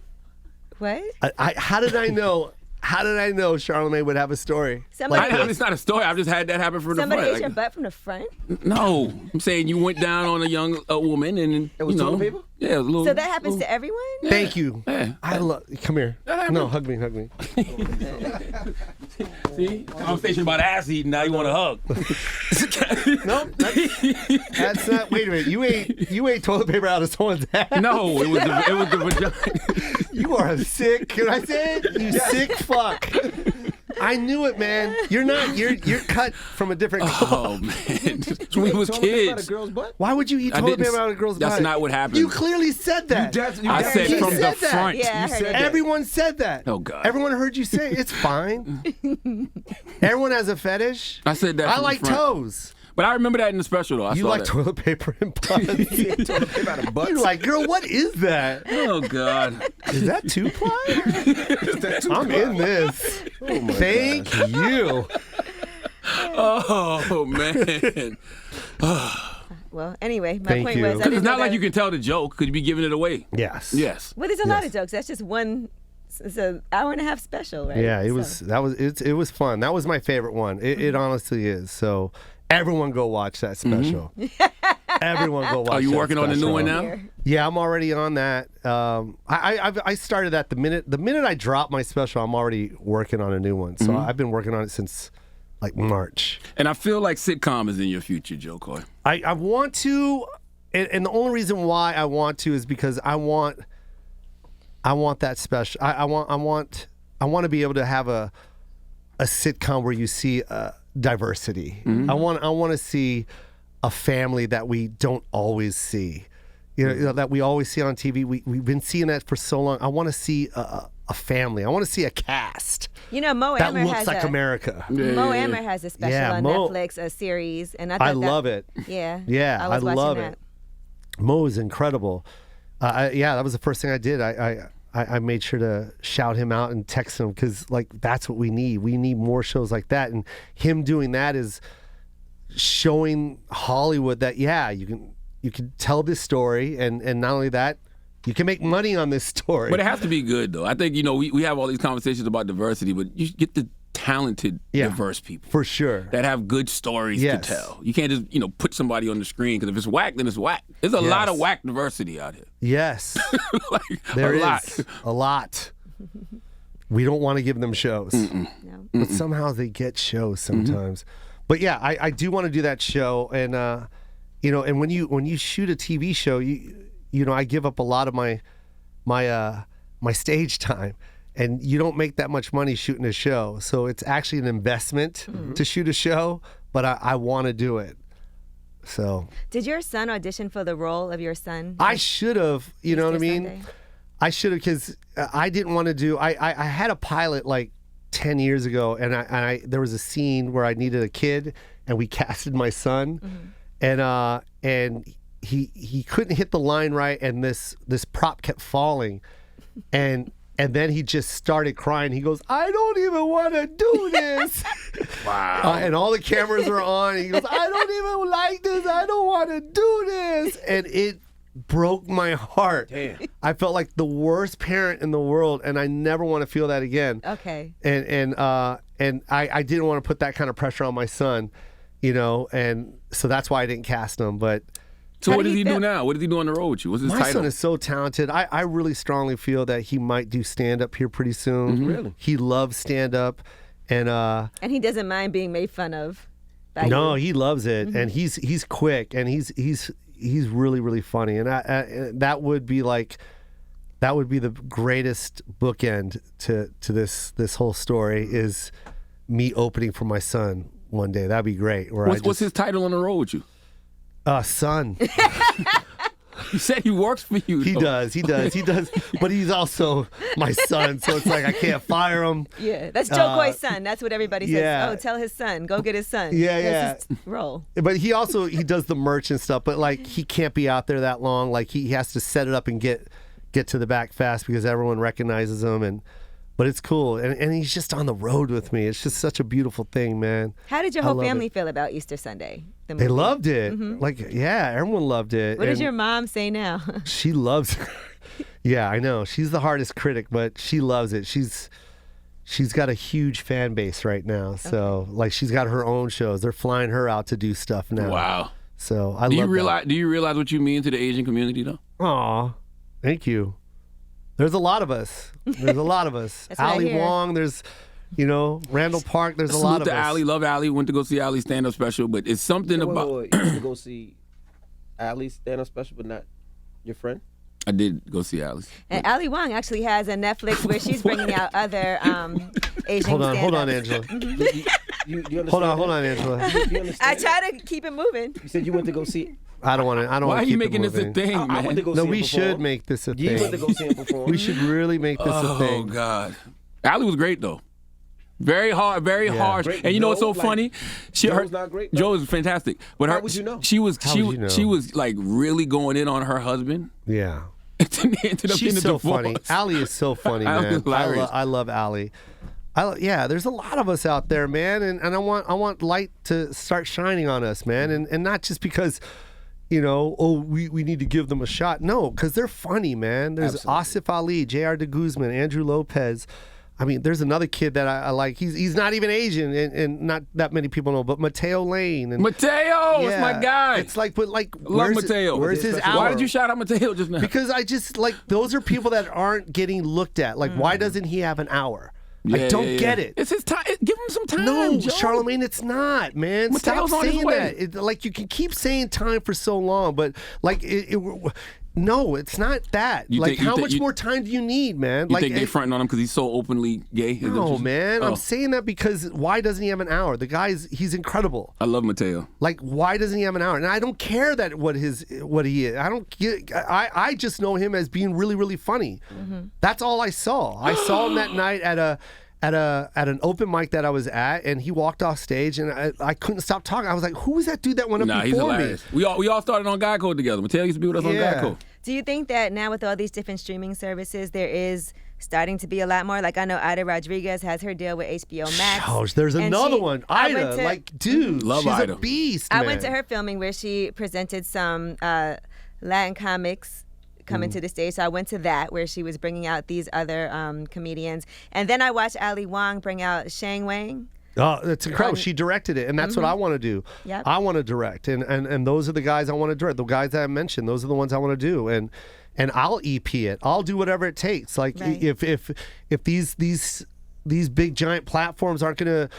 Speaker 5: What?
Speaker 4: How did I know? How did I know Charlamagne would have a story?
Speaker 2: It's not a story. I've just had that happen from the front.
Speaker 5: Somebody ate your butt from the front?
Speaker 2: No. I'm saying you went down on a young woman and
Speaker 3: It was toilet paper?
Speaker 2: Yeah, it was a little.
Speaker 5: So that happens to everyone?
Speaker 4: Thank you.
Speaker 2: Yeah.
Speaker 4: I love. Come here. No, hug me.
Speaker 2: See? Conversation about ass eating, now you want to hug.
Speaker 4: Nope. That's not. Wait a minute. You ate toilet paper out of someone's ass.
Speaker 2: No, it was the vagina.
Speaker 4: You are a sick. Can I say it? You sick fuck. I knew it, man. You're not. You're cut from a different cloth.
Speaker 2: Oh man, when we was kids.
Speaker 4: Why would you eat toilet paper out of a girl's butt?
Speaker 2: That's not what happened.
Speaker 4: You clearly said that.
Speaker 2: I said
Speaker 4: He
Speaker 2: from the
Speaker 4: said that.
Speaker 2: front.
Speaker 5: Yeah, I heard it.
Speaker 4: Everyone said that.
Speaker 2: Oh, God.
Speaker 4: Everyone heard you say it. It's fine. Everyone has a fetish.
Speaker 2: I said that.
Speaker 4: I
Speaker 2: from
Speaker 4: like
Speaker 2: the front.
Speaker 4: toes.
Speaker 2: But I remember that in the special though.
Speaker 4: You like toilet paper and butts. You're like, girl, what is that?
Speaker 2: Oh God.
Speaker 4: Is that 2-ply? I'm in this. Thank you.
Speaker 2: Oh man.
Speaker 5: Well, anyway, my
Speaker 4: Thank
Speaker 5: point
Speaker 4: you.
Speaker 5: was... I
Speaker 2: Because
Speaker 5: didn't
Speaker 2: it's
Speaker 5: know
Speaker 2: not like
Speaker 5: that-
Speaker 2: you can tell the joke. Could you be giving it away?
Speaker 4: Yes.
Speaker 2: Yes.
Speaker 5: Well, there's a lot of jokes. That's just one... It's an hour and a half special, right?
Speaker 4: Yeah, it was. It was fun. That was my favorite one. It honestly is. So everyone go watch that special. Everyone go watch.
Speaker 2: Are you
Speaker 4: that
Speaker 2: working on the new
Speaker 4: special.
Speaker 2: one now?
Speaker 4: Yeah, I'm already on that. I started that the minute I dropped my special. I'm already working on a new one. So I've been working on it since like March.
Speaker 2: And I feel like sitcom is in your future, Joe Coy.
Speaker 4: I want to, and the only reason why I want to is because I want that special. I want to be able to have a sitcom where you see diversity. I want to see a family that we don't always see. You know, that we always see on TV. We've been seeing that for so long. I want to see a family. I want to see a cast.
Speaker 5: You know, Mo
Speaker 4: that
Speaker 5: Amer
Speaker 4: looks
Speaker 5: has
Speaker 4: like
Speaker 5: a,
Speaker 4: America.
Speaker 5: Mo Amer has a special on
Speaker 4: Mo-
Speaker 5: Netflix, a series, and
Speaker 4: I love it.
Speaker 5: Yeah.
Speaker 4: Yeah,
Speaker 5: I was
Speaker 4: love
Speaker 5: watching
Speaker 4: it. Mo is incredible. That was the first thing I did. I made sure to shout him out and text him because like that's what we need. We need more shows like that, and him doing that is showing Hollywood that you can tell this story, and not only that, you can make money on this story.
Speaker 2: But it has to be good though. I think we have all these conversations about diversity, but you get the talented, diverse people
Speaker 4: for sure
Speaker 2: that have good stories to tell. You can't just put somebody on the screen because if it's whack, then it's whack. There's a lot of whack diversity out here.
Speaker 4: Yes, there is a lot. We don't want to give them shows, but somehow they get shows sometimes. But yeah, I do want to do that show, and and when you shoot a TV show, I give up a lot of my stage time. And you don't make that much money shooting a show. So it's actually an investment to shoot a show, but I want to do it. So.
Speaker 5: Did your son audition for the role of your son?
Speaker 4: I should have, you know what I mean?
Speaker 5: Sunday?
Speaker 4: I should have, because I didn't want to do, I had a pilot like 10 years ago, and there was a scene where I needed a kid, and we casted my son, and he couldn't hit the line right, and this prop kept falling, and then he just started crying. He goes, I don't even want to do this.
Speaker 2: Wow.
Speaker 4: And all the cameras are on. He goes, I don't even like this. I don't want to do this. And it broke my heart.
Speaker 3: Damn.
Speaker 4: I felt like the worst parent in the world, and I never want to feel that again.
Speaker 5: Okay.
Speaker 4: And I didn't want to put that kind of pressure on my son, and so that's why I didn't cast him. But
Speaker 2: so what does he do now? What does he do on the road with you? What's his
Speaker 4: my
Speaker 2: title?
Speaker 4: son is so talented. I really strongly feel that he might do stand-up here pretty soon.
Speaker 3: Really?
Speaker 4: He loves stand-up. And
Speaker 5: he doesn't mind being made fun of.
Speaker 4: No, he loves it. And he's quick, and he's really, really funny. And that would be the greatest bookend to this whole story, is me opening for my son one day. That'd be great.
Speaker 2: What's his title on the road with you?
Speaker 4: Son.
Speaker 2: He said he works for you.
Speaker 4: He
Speaker 2: though.
Speaker 4: does. But he's also my son, so it's like I can't fire him.
Speaker 5: Yeah, that's Joe Coy's son. That's what everybody says.
Speaker 4: yeah.
Speaker 5: Oh, tell his son. Go get his son.
Speaker 4: Yeah,
Speaker 5: That's his role.
Speaker 4: But he does the merch and stuff, but like he can't be out there that long. Like he has to set it up and get to the back fast because everyone recognizes him. But it's cool, and he's just on the road with me. It's just such a beautiful thing, man.
Speaker 5: How did your whole family feel about Easter Sunday? The movie?
Speaker 4: They loved it. Like, yeah, everyone loved it.
Speaker 5: What does your mom say now?
Speaker 4: She loves it. Yeah, I know. She's the hardest critic, but she loves it. She's got a huge fan base right now. So, like, she's got her own shows. They're flying her out to do stuff now.
Speaker 2: Wow.
Speaker 4: So I
Speaker 2: Do you
Speaker 4: love
Speaker 2: realize? Do you realize what you mean to the Asian community, though?
Speaker 4: that. Aw, thank you. There's a lot of us.
Speaker 5: That's what I
Speaker 4: Ali
Speaker 5: hear.
Speaker 4: Wong. There's, Randall Park. There's a
Speaker 2: Salute
Speaker 4: lot of
Speaker 2: to
Speaker 4: us.
Speaker 2: Ali. Love Ali. Went to go see Ali's stand-up special, but it's something about.
Speaker 3: Wait. You went to go see Ali's stand-up special, but not your friend?
Speaker 2: I did go see Ali's.
Speaker 5: And Ali Wong actually has a Netflix where she's bringing out other Asian
Speaker 4: Hold on,
Speaker 5: stand-ups.
Speaker 4: Angela.
Speaker 3: You understand
Speaker 4: Hold
Speaker 3: that?
Speaker 4: on, Angela.
Speaker 3: You understand?
Speaker 5: I try to keep it moving.
Speaker 3: You said you went to go see.
Speaker 4: I don't want to.
Speaker 2: Why are you
Speaker 4: keep it
Speaker 2: making this a
Speaker 4: moving.
Speaker 2: thing,
Speaker 3: I went to
Speaker 2: man?
Speaker 3: go
Speaker 4: No,
Speaker 3: see him
Speaker 4: we
Speaker 3: perform.
Speaker 4: should make this a
Speaker 3: You went to
Speaker 4: thing.
Speaker 3: go see him perform.
Speaker 4: We should really make this a
Speaker 2: Oh
Speaker 4: thing.
Speaker 2: God, Ali was great though. Very hard, very harsh.
Speaker 3: Great.
Speaker 2: And you know what's so
Speaker 3: Joe,
Speaker 2: funny?
Speaker 3: Joe's not great, though?
Speaker 2: Joe is fantastic. But
Speaker 3: How would you know?
Speaker 2: She was
Speaker 4: How would you know?
Speaker 2: she was like really going in on her husband.
Speaker 4: Yeah.
Speaker 2: And then they ended up getting
Speaker 4: She's
Speaker 2: a
Speaker 4: so
Speaker 2: divorce.
Speaker 4: funny. Ali is so funny,
Speaker 2: Ali
Speaker 4: man.
Speaker 2: is hilarious.
Speaker 4: I love Ali. Yeah, there's a lot of us out there, man, and I want light to start shining on us, man, and not just because, we need to give them a shot. No, because they're funny, man. There's
Speaker 3: Absolutely.
Speaker 4: Asif Ali, J.R. de Guzman, Andrew Lopez. I mean, there's another kid that I like. He's not even Asian, and not that many people know, but Mateo Lane. And
Speaker 2: Mateo, that's my guy.
Speaker 4: It's like, but like,
Speaker 2: Love Mateo.
Speaker 4: Where's his hour?
Speaker 2: Why did you shout out Mateo just now?
Speaker 4: Because I just like those are people that aren't getting looked at. Like, why doesn't he have an hour? I don't get it.
Speaker 2: It's his time. Give him some time.
Speaker 4: No,
Speaker 2: Joe.
Speaker 4: Charlamagne, it's not, man.
Speaker 2: Mateo's
Speaker 4: Stop
Speaker 2: on his
Speaker 4: saying
Speaker 2: way.
Speaker 4: that. Like, you can keep saying time for so long, but like, no, it's not that.
Speaker 2: You
Speaker 4: Like,
Speaker 2: think- you
Speaker 4: how
Speaker 2: think-
Speaker 4: much
Speaker 2: you-
Speaker 4: more time do you need, man?
Speaker 2: You
Speaker 4: Like,
Speaker 2: think they fronting on him because he's so openly gay? Is that what
Speaker 4: no,
Speaker 2: you're saying?
Speaker 4: man.
Speaker 2: Oh.
Speaker 4: I'm saying that because why doesn't he have an hour? The he's incredible.
Speaker 2: I love Mateo.
Speaker 4: Like, why doesn't he have an hour? And I don't care that what he is. I don't get. I just know him as being really, really funny. That's all I saw. I saw him that night at an open mic that I was at, and he walked off stage, and I couldn't stop talking. I was like, "Who was that dude that went up
Speaker 2: Nah, he's
Speaker 4: before me?"
Speaker 2: hilarious. We all started on Guy Code together. Mateo used to be with us on Guy
Speaker 4: Yeah.
Speaker 2: Code.
Speaker 5: Do you think that now with all these different streaming services, there is starting to be a lot more? Like I know Ida Rodriguez has her deal with HBO Max.
Speaker 4: Oh, there's
Speaker 5: And
Speaker 4: another
Speaker 5: she-
Speaker 4: one.
Speaker 5: I
Speaker 4: Ida,
Speaker 5: went to-
Speaker 4: like, dude,
Speaker 2: Love
Speaker 4: she's
Speaker 2: Ida.
Speaker 4: a beast.
Speaker 5: I
Speaker 4: man.
Speaker 5: went to her filming where she presented some Latin comics coming to the stage. So I went to that where she was bringing out these other comedians. And then I watched Ali Wong bring out Shang Wang.
Speaker 4: Oh, that's incredible. She directed it, and that's what I want to do.
Speaker 5: Yep.
Speaker 4: I want to direct, and those are the guys I want to direct. The guys that I mentioned, those are the ones I want to do, and I'll EP it. I'll do whatever it takes. Like
Speaker 5: Right.
Speaker 4: if these big giant platforms aren't going to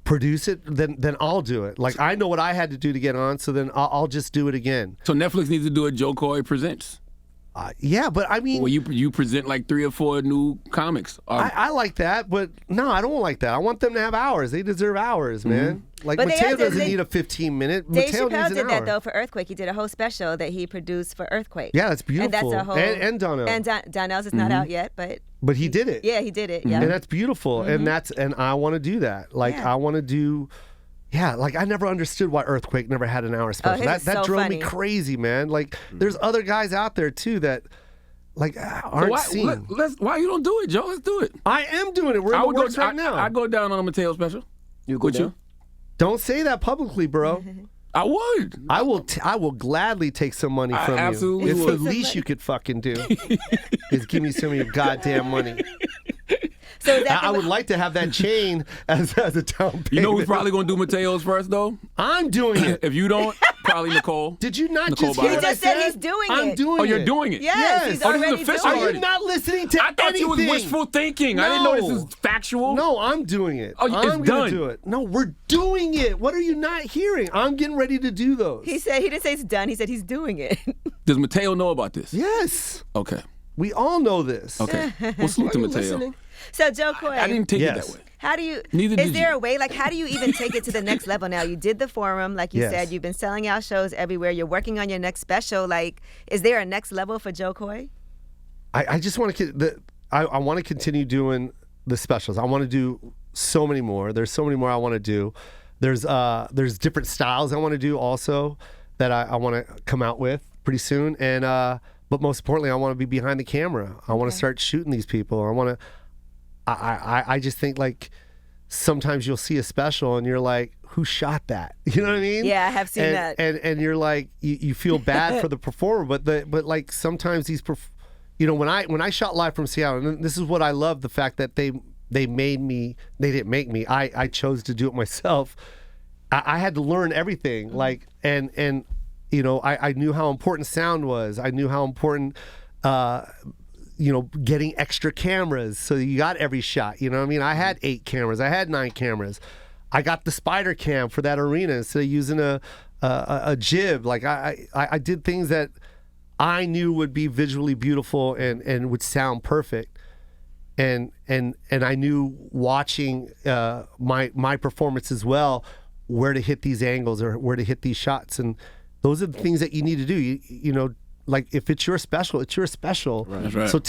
Speaker 4: produce it, then I'll do it. Like I know what I had to do to get on, so then I'll just do it again.
Speaker 2: So Netflix needs to do a Joe Coy Presents.
Speaker 4: Yeah, but I mean,
Speaker 2: Where you present like 3 or 4 new comics.
Speaker 4: I like that, but no, I don't like that. I want them to have hours. They deserve hours, man. Like
Speaker 5: But they
Speaker 4: Mateo
Speaker 5: have to-
Speaker 4: doesn't
Speaker 5: they-
Speaker 4: need a 15-minute.
Speaker 5: Dave
Speaker 4: Mateo
Speaker 5: Chappelle
Speaker 4: needs an
Speaker 5: did that
Speaker 4: hour.
Speaker 5: though for Earthquake. He did a whole special that he produced for Earthquake.
Speaker 4: Yeah, that's
Speaker 5: And that's
Speaker 4: beautiful.
Speaker 5: a whole
Speaker 4: And Donnell.
Speaker 5: And Donnell's is not out yet, but
Speaker 4: But he did it.
Speaker 5: yeah, he did it. Yeah.
Speaker 4: And that's beautiful. And I want to do that. Like
Speaker 5: Yeah.
Speaker 4: I want to do. Yeah, like I never understood why Earthquake never had an hour special.
Speaker 5: his
Speaker 4: that
Speaker 5: is so
Speaker 4: drove
Speaker 5: funny.
Speaker 4: me crazy, man. Like there's other guys out there too that like aren't
Speaker 2: why,
Speaker 4: seen.
Speaker 2: why you don't do it, Joe? Let's do it.
Speaker 4: I am doing it. We're in the works right now.
Speaker 2: I go down on a Mateo special.
Speaker 3: You go
Speaker 2: Would
Speaker 3: down?
Speaker 2: you?
Speaker 4: Don't say that publicly, bro.
Speaker 2: I would.
Speaker 4: I will gladly take some money
Speaker 2: I
Speaker 4: from
Speaker 2: absolutely
Speaker 4: you. It's
Speaker 2: would.
Speaker 4: the least you could fucking do is give me some of your goddamn money.
Speaker 5: So is that
Speaker 4: I
Speaker 5: the-
Speaker 4: would like to have that chain as a down payment.
Speaker 2: You know who's probably going to do Mateo's first, though?
Speaker 4: I'm doing it.
Speaker 2: If you don't, probably Nicole.
Speaker 4: Did you not
Speaker 2: Nicole
Speaker 4: just hear
Speaker 2: Byer.
Speaker 4: what
Speaker 5: He
Speaker 4: I
Speaker 5: just said
Speaker 4: said?
Speaker 5: he's doing
Speaker 4: I'm
Speaker 5: it.
Speaker 4: doing
Speaker 2: Oh,
Speaker 4: it.
Speaker 2: you're doing it?
Speaker 5: Yes, he's
Speaker 4: Oh,
Speaker 2: this is
Speaker 5: already
Speaker 2: official
Speaker 5: doing
Speaker 4: Are
Speaker 5: it.
Speaker 4: you not listening to
Speaker 2: I thought
Speaker 4: anything?
Speaker 2: you was wishful thinking. I didn't know this is factual.
Speaker 4: No, I'm doing it.
Speaker 2: Oh, it's
Speaker 4: I'm gonna
Speaker 2: done.
Speaker 4: do it. No, we're doing it. What are you not hearing? I'm getting ready to do those.
Speaker 5: He said he didn't say it's done. He said he's doing it.
Speaker 2: Does Mateo know about this?
Speaker 4: Yes.
Speaker 2: Okay.
Speaker 4: We all know this.
Speaker 2: Okay. Well, salute to Mateo.
Speaker 5: So, Joe Coy,
Speaker 2: I didn't take it that way.
Speaker 5: how do you?
Speaker 2: Neither
Speaker 5: is
Speaker 2: did
Speaker 5: there
Speaker 2: you.
Speaker 5: a way? Like, how do you even take it to the next level? Now, you did the forum, like you
Speaker 4: Yes.
Speaker 5: said. You've been selling out shows everywhere. You're working on your next special. Like, is there a next level for Joe Coy?
Speaker 4: I just want to. I want to continue doing the specials. I want to do so many more. There's so many more I want to do. There's different styles I want to do also that I want to come out with pretty soon. And but most importantly, I want to be behind the camera. I want to start shooting these people. I want to. I just think like sometimes you'll see a special and you're like, who shot that? You know what I mean?
Speaker 5: Yeah, I have seen that.
Speaker 4: And you're like, you feel bad for the performer, but like sometimes these, when I shot Live from Seattle, and this is what I love, the fact that they made me, they didn't make me. I chose to do it myself. I had to learn everything, like, and I knew how important sound was. I knew how important, getting extra cameras so you got every shot. You know what I mean? I had 8 cameras. I had 9 cameras. I got the spider cam for that arena instead of using a jib. Like I did things that I knew would be visually beautiful and would sound perfect. And I knew watching my performance as well, where to hit these angles or where to hit these shots. And those are the things that you need to do. You like if it's your special, it's your special.
Speaker 2: Right. That's right.
Speaker 4: So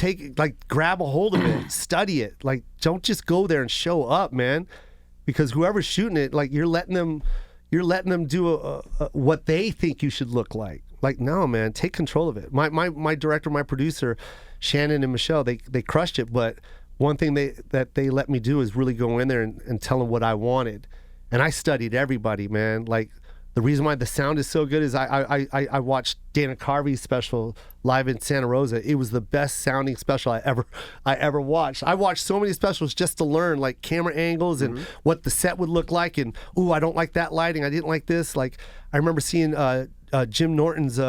Speaker 4: grab a hold of it, study it. Like, don't just go there and show up, man, because whoever's shooting it, like you're letting them do what they think you should look like. Like, no, man, take control of it. My director, my producer, Shannon and Michelle, they crushed it. But one thing that they let me do is really go in there and tell them what I wanted. And I studied everybody, man. Like, the reason why the sound is so good is I watched Dana Carvey's special live in Santa Rosa. It was the best sounding special I ever watched. I watched so many specials just to learn like camera angles and what the set would look like. And I don't like that lighting. I didn't like this. Like, I remember seeing Jim Norton's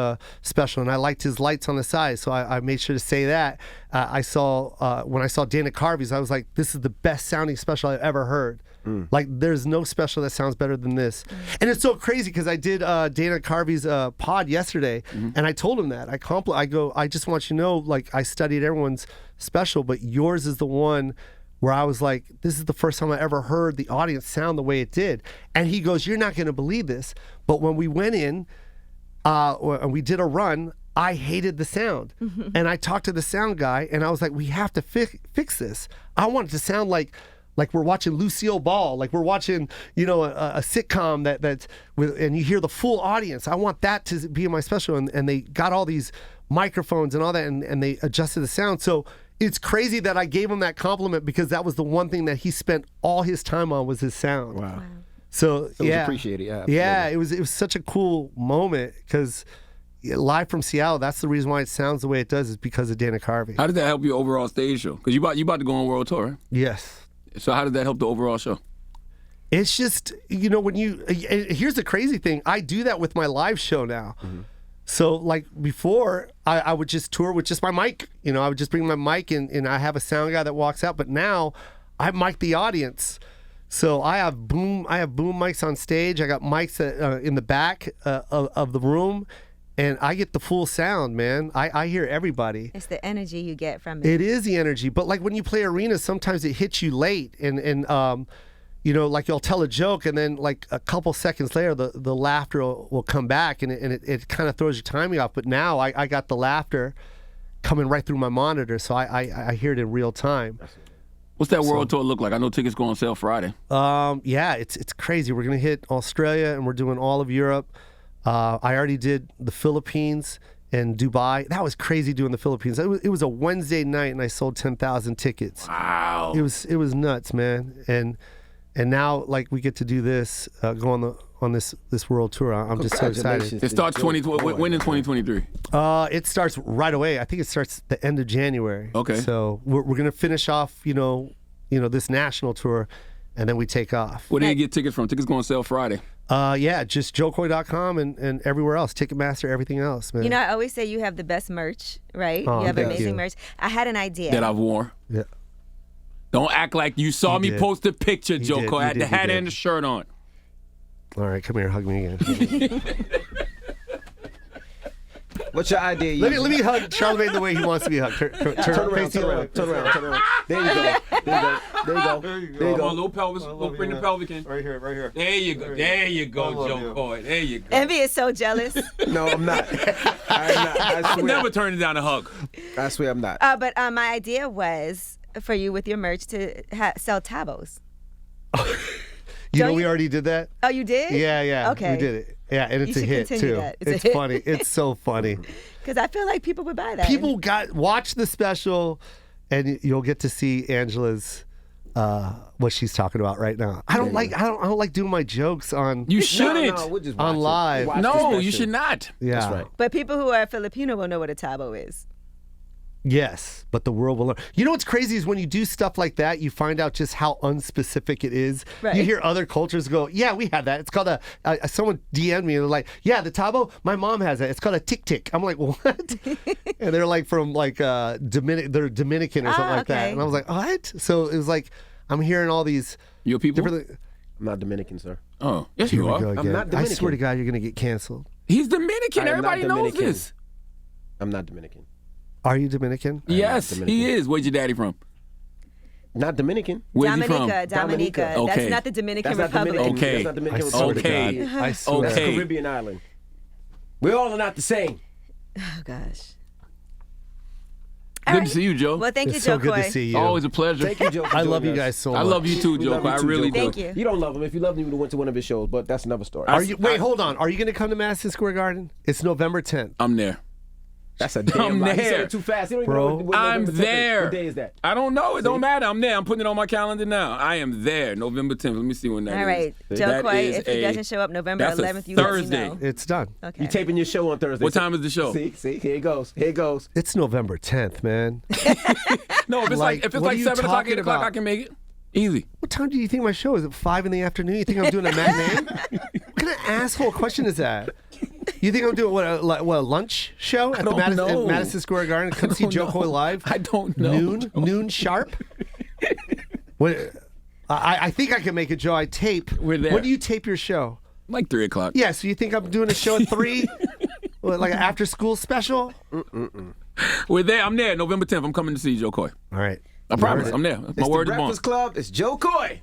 Speaker 4: special, and I liked his lights on the side, so I made sure to say that. I saw when I saw Dana Carvey's, I was like, this is the best sounding special I've ever heard. Like, there's no special that sounds better than this. And it's so crazy because I did Dana Carvey's pod yesterday, and I told him that. I go, I just want you to know, like, I studied everyone's special, but yours is the one where I was like, this is the first time I ever heard the audience sound the way it did. And he goes, you're not going to believe this, but when we went in and we did a run, I hated the sound. And I talked to the sound guy, and I was like, we have to fix this. I want it to sound like we're watching Lucille Ball, like we're watching, a sitcom that's with, and you hear the full audience. I want that to be in my special. And they got all these microphones and all that, and they adjusted the sound. So it's crazy that I gave him that compliment because that was the one thing that he spent all his time on was his sound.
Speaker 3: Wow.
Speaker 4: So
Speaker 3: It was appreciated, yeah.
Speaker 4: Yeah, it was such a cool moment because Live from Seattle, that's the reason why it sounds the way it does, is because of Dana Carvey.
Speaker 2: How did that help your overall stage show? Because you about to go on world tour, right?
Speaker 4: Yes.
Speaker 2: So how did that help the overall show?
Speaker 4: It's just, when here's the crazy thing. I do that with my live show now. So like before, I would just tour with just my mic. I would just bring my mic and I have a sound guy that walks out. But now I mic the audience. So I have boom mics on stage. I got mics in the back of the room. And I get the full sound, man. I hear everybody.
Speaker 5: It's the energy you get from it.
Speaker 4: It is the energy. But like when you play arena, sometimes it hits you late. And like you'll tell a joke and then like a couple seconds later, the laughter will come back and it kind of throws your timing off. But now I got the laughter coming right through my monitor. So I hear it in real time.
Speaker 2: What's that world tour look like? I know tickets go on sale Friday.
Speaker 4: Yeah, it's crazy. We're going to hit Australia and we're doing all of Europe. I already did the Philippines and Dubai. That was crazy doing the Philippines. It was a Wednesday night and I sold 10,000 tickets.
Speaker 2: Wow.
Speaker 4: It was nuts, man. And now like we get to do this, go on this world tour. I'm just so excited.
Speaker 2: It starts when in 2023?
Speaker 4: It starts right away. I think it starts the end of January.
Speaker 2: Okay.
Speaker 4: So we're gonna finish off, this national tour, and then we take off.
Speaker 2: Where do you get tickets from? Tickets go on sale Friday.
Speaker 4: Yeah, just joecoy.com and everywhere else, Ticketmaster, everything else, man.
Speaker 5: I always say you have the best merch, right?
Speaker 4: Oh,
Speaker 5: you have
Speaker 4: thank
Speaker 5: amazing
Speaker 4: you.
Speaker 5: merch. I had an idea.
Speaker 2: That I've worn.
Speaker 4: Yeah.
Speaker 2: Don't act like you saw me
Speaker 4: did.
Speaker 2: post a picture, Joko. I had the hat
Speaker 4: did.
Speaker 2: and the shirt on.
Speaker 4: All right, come here, hug me again.
Speaker 3: What's your idea?
Speaker 4: Let me hug Charlamagne the way he wants to be hugged. Turn around.
Speaker 3: There you go. There you go.
Speaker 2: Come on, little pelvis. Bring the pelvic in.
Speaker 4: Right here.
Speaker 2: There you go, Joe Coy. There you go.
Speaker 5: Envy is so jealous.
Speaker 3: No, I'm not. I
Speaker 2: I'm never turning down a hug.
Speaker 3: I swear I'm not.
Speaker 5: But my idea was for you with your merch to sell tabos.
Speaker 4: You know, we already did that.
Speaker 5: Oh, you did?
Speaker 4: Yeah.
Speaker 5: Okay.
Speaker 4: We did it. Yeah, and it's
Speaker 5: You
Speaker 4: a
Speaker 5: should
Speaker 4: hit
Speaker 5: continue
Speaker 4: too.
Speaker 5: that. It's a
Speaker 4: It's
Speaker 5: hit.
Speaker 4: funny. It's so funny.
Speaker 5: Because I feel like people would buy that.
Speaker 4: People watch the special, and you'll get to see Angela's what she's talking about right now. I don't like doing my jokes on.
Speaker 2: You shouldn't.
Speaker 3: No, we'll just watch
Speaker 4: On
Speaker 3: it.
Speaker 4: live.
Speaker 3: Watch the
Speaker 2: No,
Speaker 3: special.
Speaker 2: you should not.
Speaker 4: Yeah.
Speaker 3: That's right.
Speaker 5: But people who are Filipino will know what a tabo is.
Speaker 4: Yes, but the world will learn. You know what's crazy is when you do stuff like that, you find out just how unspecific it is.
Speaker 5: Right.
Speaker 4: You hear other cultures go, "Yeah, we have that." It's called someone DM'd me and they're like, "Yeah, the tabo, my mom has it. It's called a tik-tik." I'm like, "What?" And they're like from like they're Dominican or something like that.
Speaker 5: okay.
Speaker 4: And I was like, "What?" So it was like I'm hearing all these
Speaker 2: Your people?
Speaker 4: different.
Speaker 3: I'm not Dominican, sir.
Speaker 2: Oh, yes,
Speaker 4: Here
Speaker 2: you
Speaker 4: we
Speaker 2: are.
Speaker 4: go again.
Speaker 3: not
Speaker 4: I
Speaker 3: Dominican.
Speaker 4: swear to God, you're gonna get canceled.
Speaker 2: He's Dominican.
Speaker 3: I am not
Speaker 2: Everybody knows
Speaker 3: Dominican.
Speaker 2: this.
Speaker 3: I'm not Dominican.
Speaker 4: Are you Dominican?
Speaker 2: Yes,
Speaker 3: Dominican.
Speaker 2: he is. Where's your daddy from?
Speaker 3: Not Dominican.
Speaker 2: Where's he from?
Speaker 5: Dominica.
Speaker 2: Okay.
Speaker 5: That's not the Dominican
Speaker 3: That's not
Speaker 5: Republic.
Speaker 3: Dominican.
Speaker 2: Okay.
Speaker 3: That's not Dominican
Speaker 4: I swear
Speaker 3: Republic.
Speaker 4: to God. I
Speaker 3: That's
Speaker 4: swear.
Speaker 2: Okay.
Speaker 3: Caribbean island. We all are not the same.
Speaker 5: Oh, gosh.
Speaker 2: Good to see you, Joe.
Speaker 5: Well, thank you,
Speaker 4: It's
Speaker 5: Joe
Speaker 4: so good
Speaker 5: Coy.
Speaker 4: to see you.
Speaker 2: Always a pleasure.
Speaker 3: Thank you, Joe. for
Speaker 4: I love
Speaker 3: joining
Speaker 4: you
Speaker 3: us.
Speaker 4: guys so much.
Speaker 2: I love you too,
Speaker 3: We
Speaker 2: Joe.
Speaker 3: love you
Speaker 2: I
Speaker 3: too,
Speaker 2: really
Speaker 3: Joe.
Speaker 2: do.
Speaker 5: Thank you.
Speaker 3: You don't love him. If you loved him, you would have went to one of his shows, but that's another story.
Speaker 4: Are you? Wait, hold on. Are you going to come to Madison Square Garden? It's November 10th.
Speaker 2: I'm there.
Speaker 3: That's a damn
Speaker 2: I'm
Speaker 3: lie. He
Speaker 2: there.
Speaker 3: said it too fast. He don't even
Speaker 4: Bro.
Speaker 3: know what
Speaker 2: I'm
Speaker 3: November 10th is.
Speaker 2: there.
Speaker 3: What day is that?
Speaker 2: I don't know. It don't matter. I'm there. I'm putting it on my calendar now. I am there. November 10th. Let me see when that is.
Speaker 5: All right. Joe
Speaker 2: That
Speaker 5: Coy,
Speaker 2: is
Speaker 5: if he doesn't show up November
Speaker 2: that's a
Speaker 5: 11th, you let me
Speaker 2: Thursday.
Speaker 5: know.
Speaker 4: It's done.
Speaker 5: Okay.
Speaker 3: You taping your show on Thursday.
Speaker 2: What time is the show?
Speaker 3: See, here it goes. Here it goes.
Speaker 4: It's November 10th, man.
Speaker 2: No, if it's
Speaker 4: Like,
Speaker 2: like
Speaker 4: what are
Speaker 2: 7
Speaker 4: you
Speaker 2: o'clock, 8
Speaker 4: talking
Speaker 2: o'clock, I
Speaker 4: about?
Speaker 2: can make it. Easy.
Speaker 4: What time do you think my show is? At 5 in the afternoon? You think I'm doing a matinee? What kind of asshole question is that? You think I'm doing a lunch show at the
Speaker 2: don't know.
Speaker 4: Madison Square Garden? Come see
Speaker 2: don't
Speaker 4: Joe
Speaker 2: know.
Speaker 4: Coy live?
Speaker 2: I don't know.
Speaker 4: Noon sharp? I think I can make it, Joe. I tape.
Speaker 2: We're there.
Speaker 4: When do you tape your show?
Speaker 2: Like 3 o'clock.
Speaker 4: Yeah, so you think I'm doing a show at 3? What, like an after school special?
Speaker 2: We're there. I'm there. November 10th. I'm coming to see Joe Coy.
Speaker 4: All right.
Speaker 2: I promise. I'm there. My
Speaker 3: It's
Speaker 2: word
Speaker 3: the
Speaker 2: is bond.
Speaker 3: Breakfast Club. It's Joe Coy.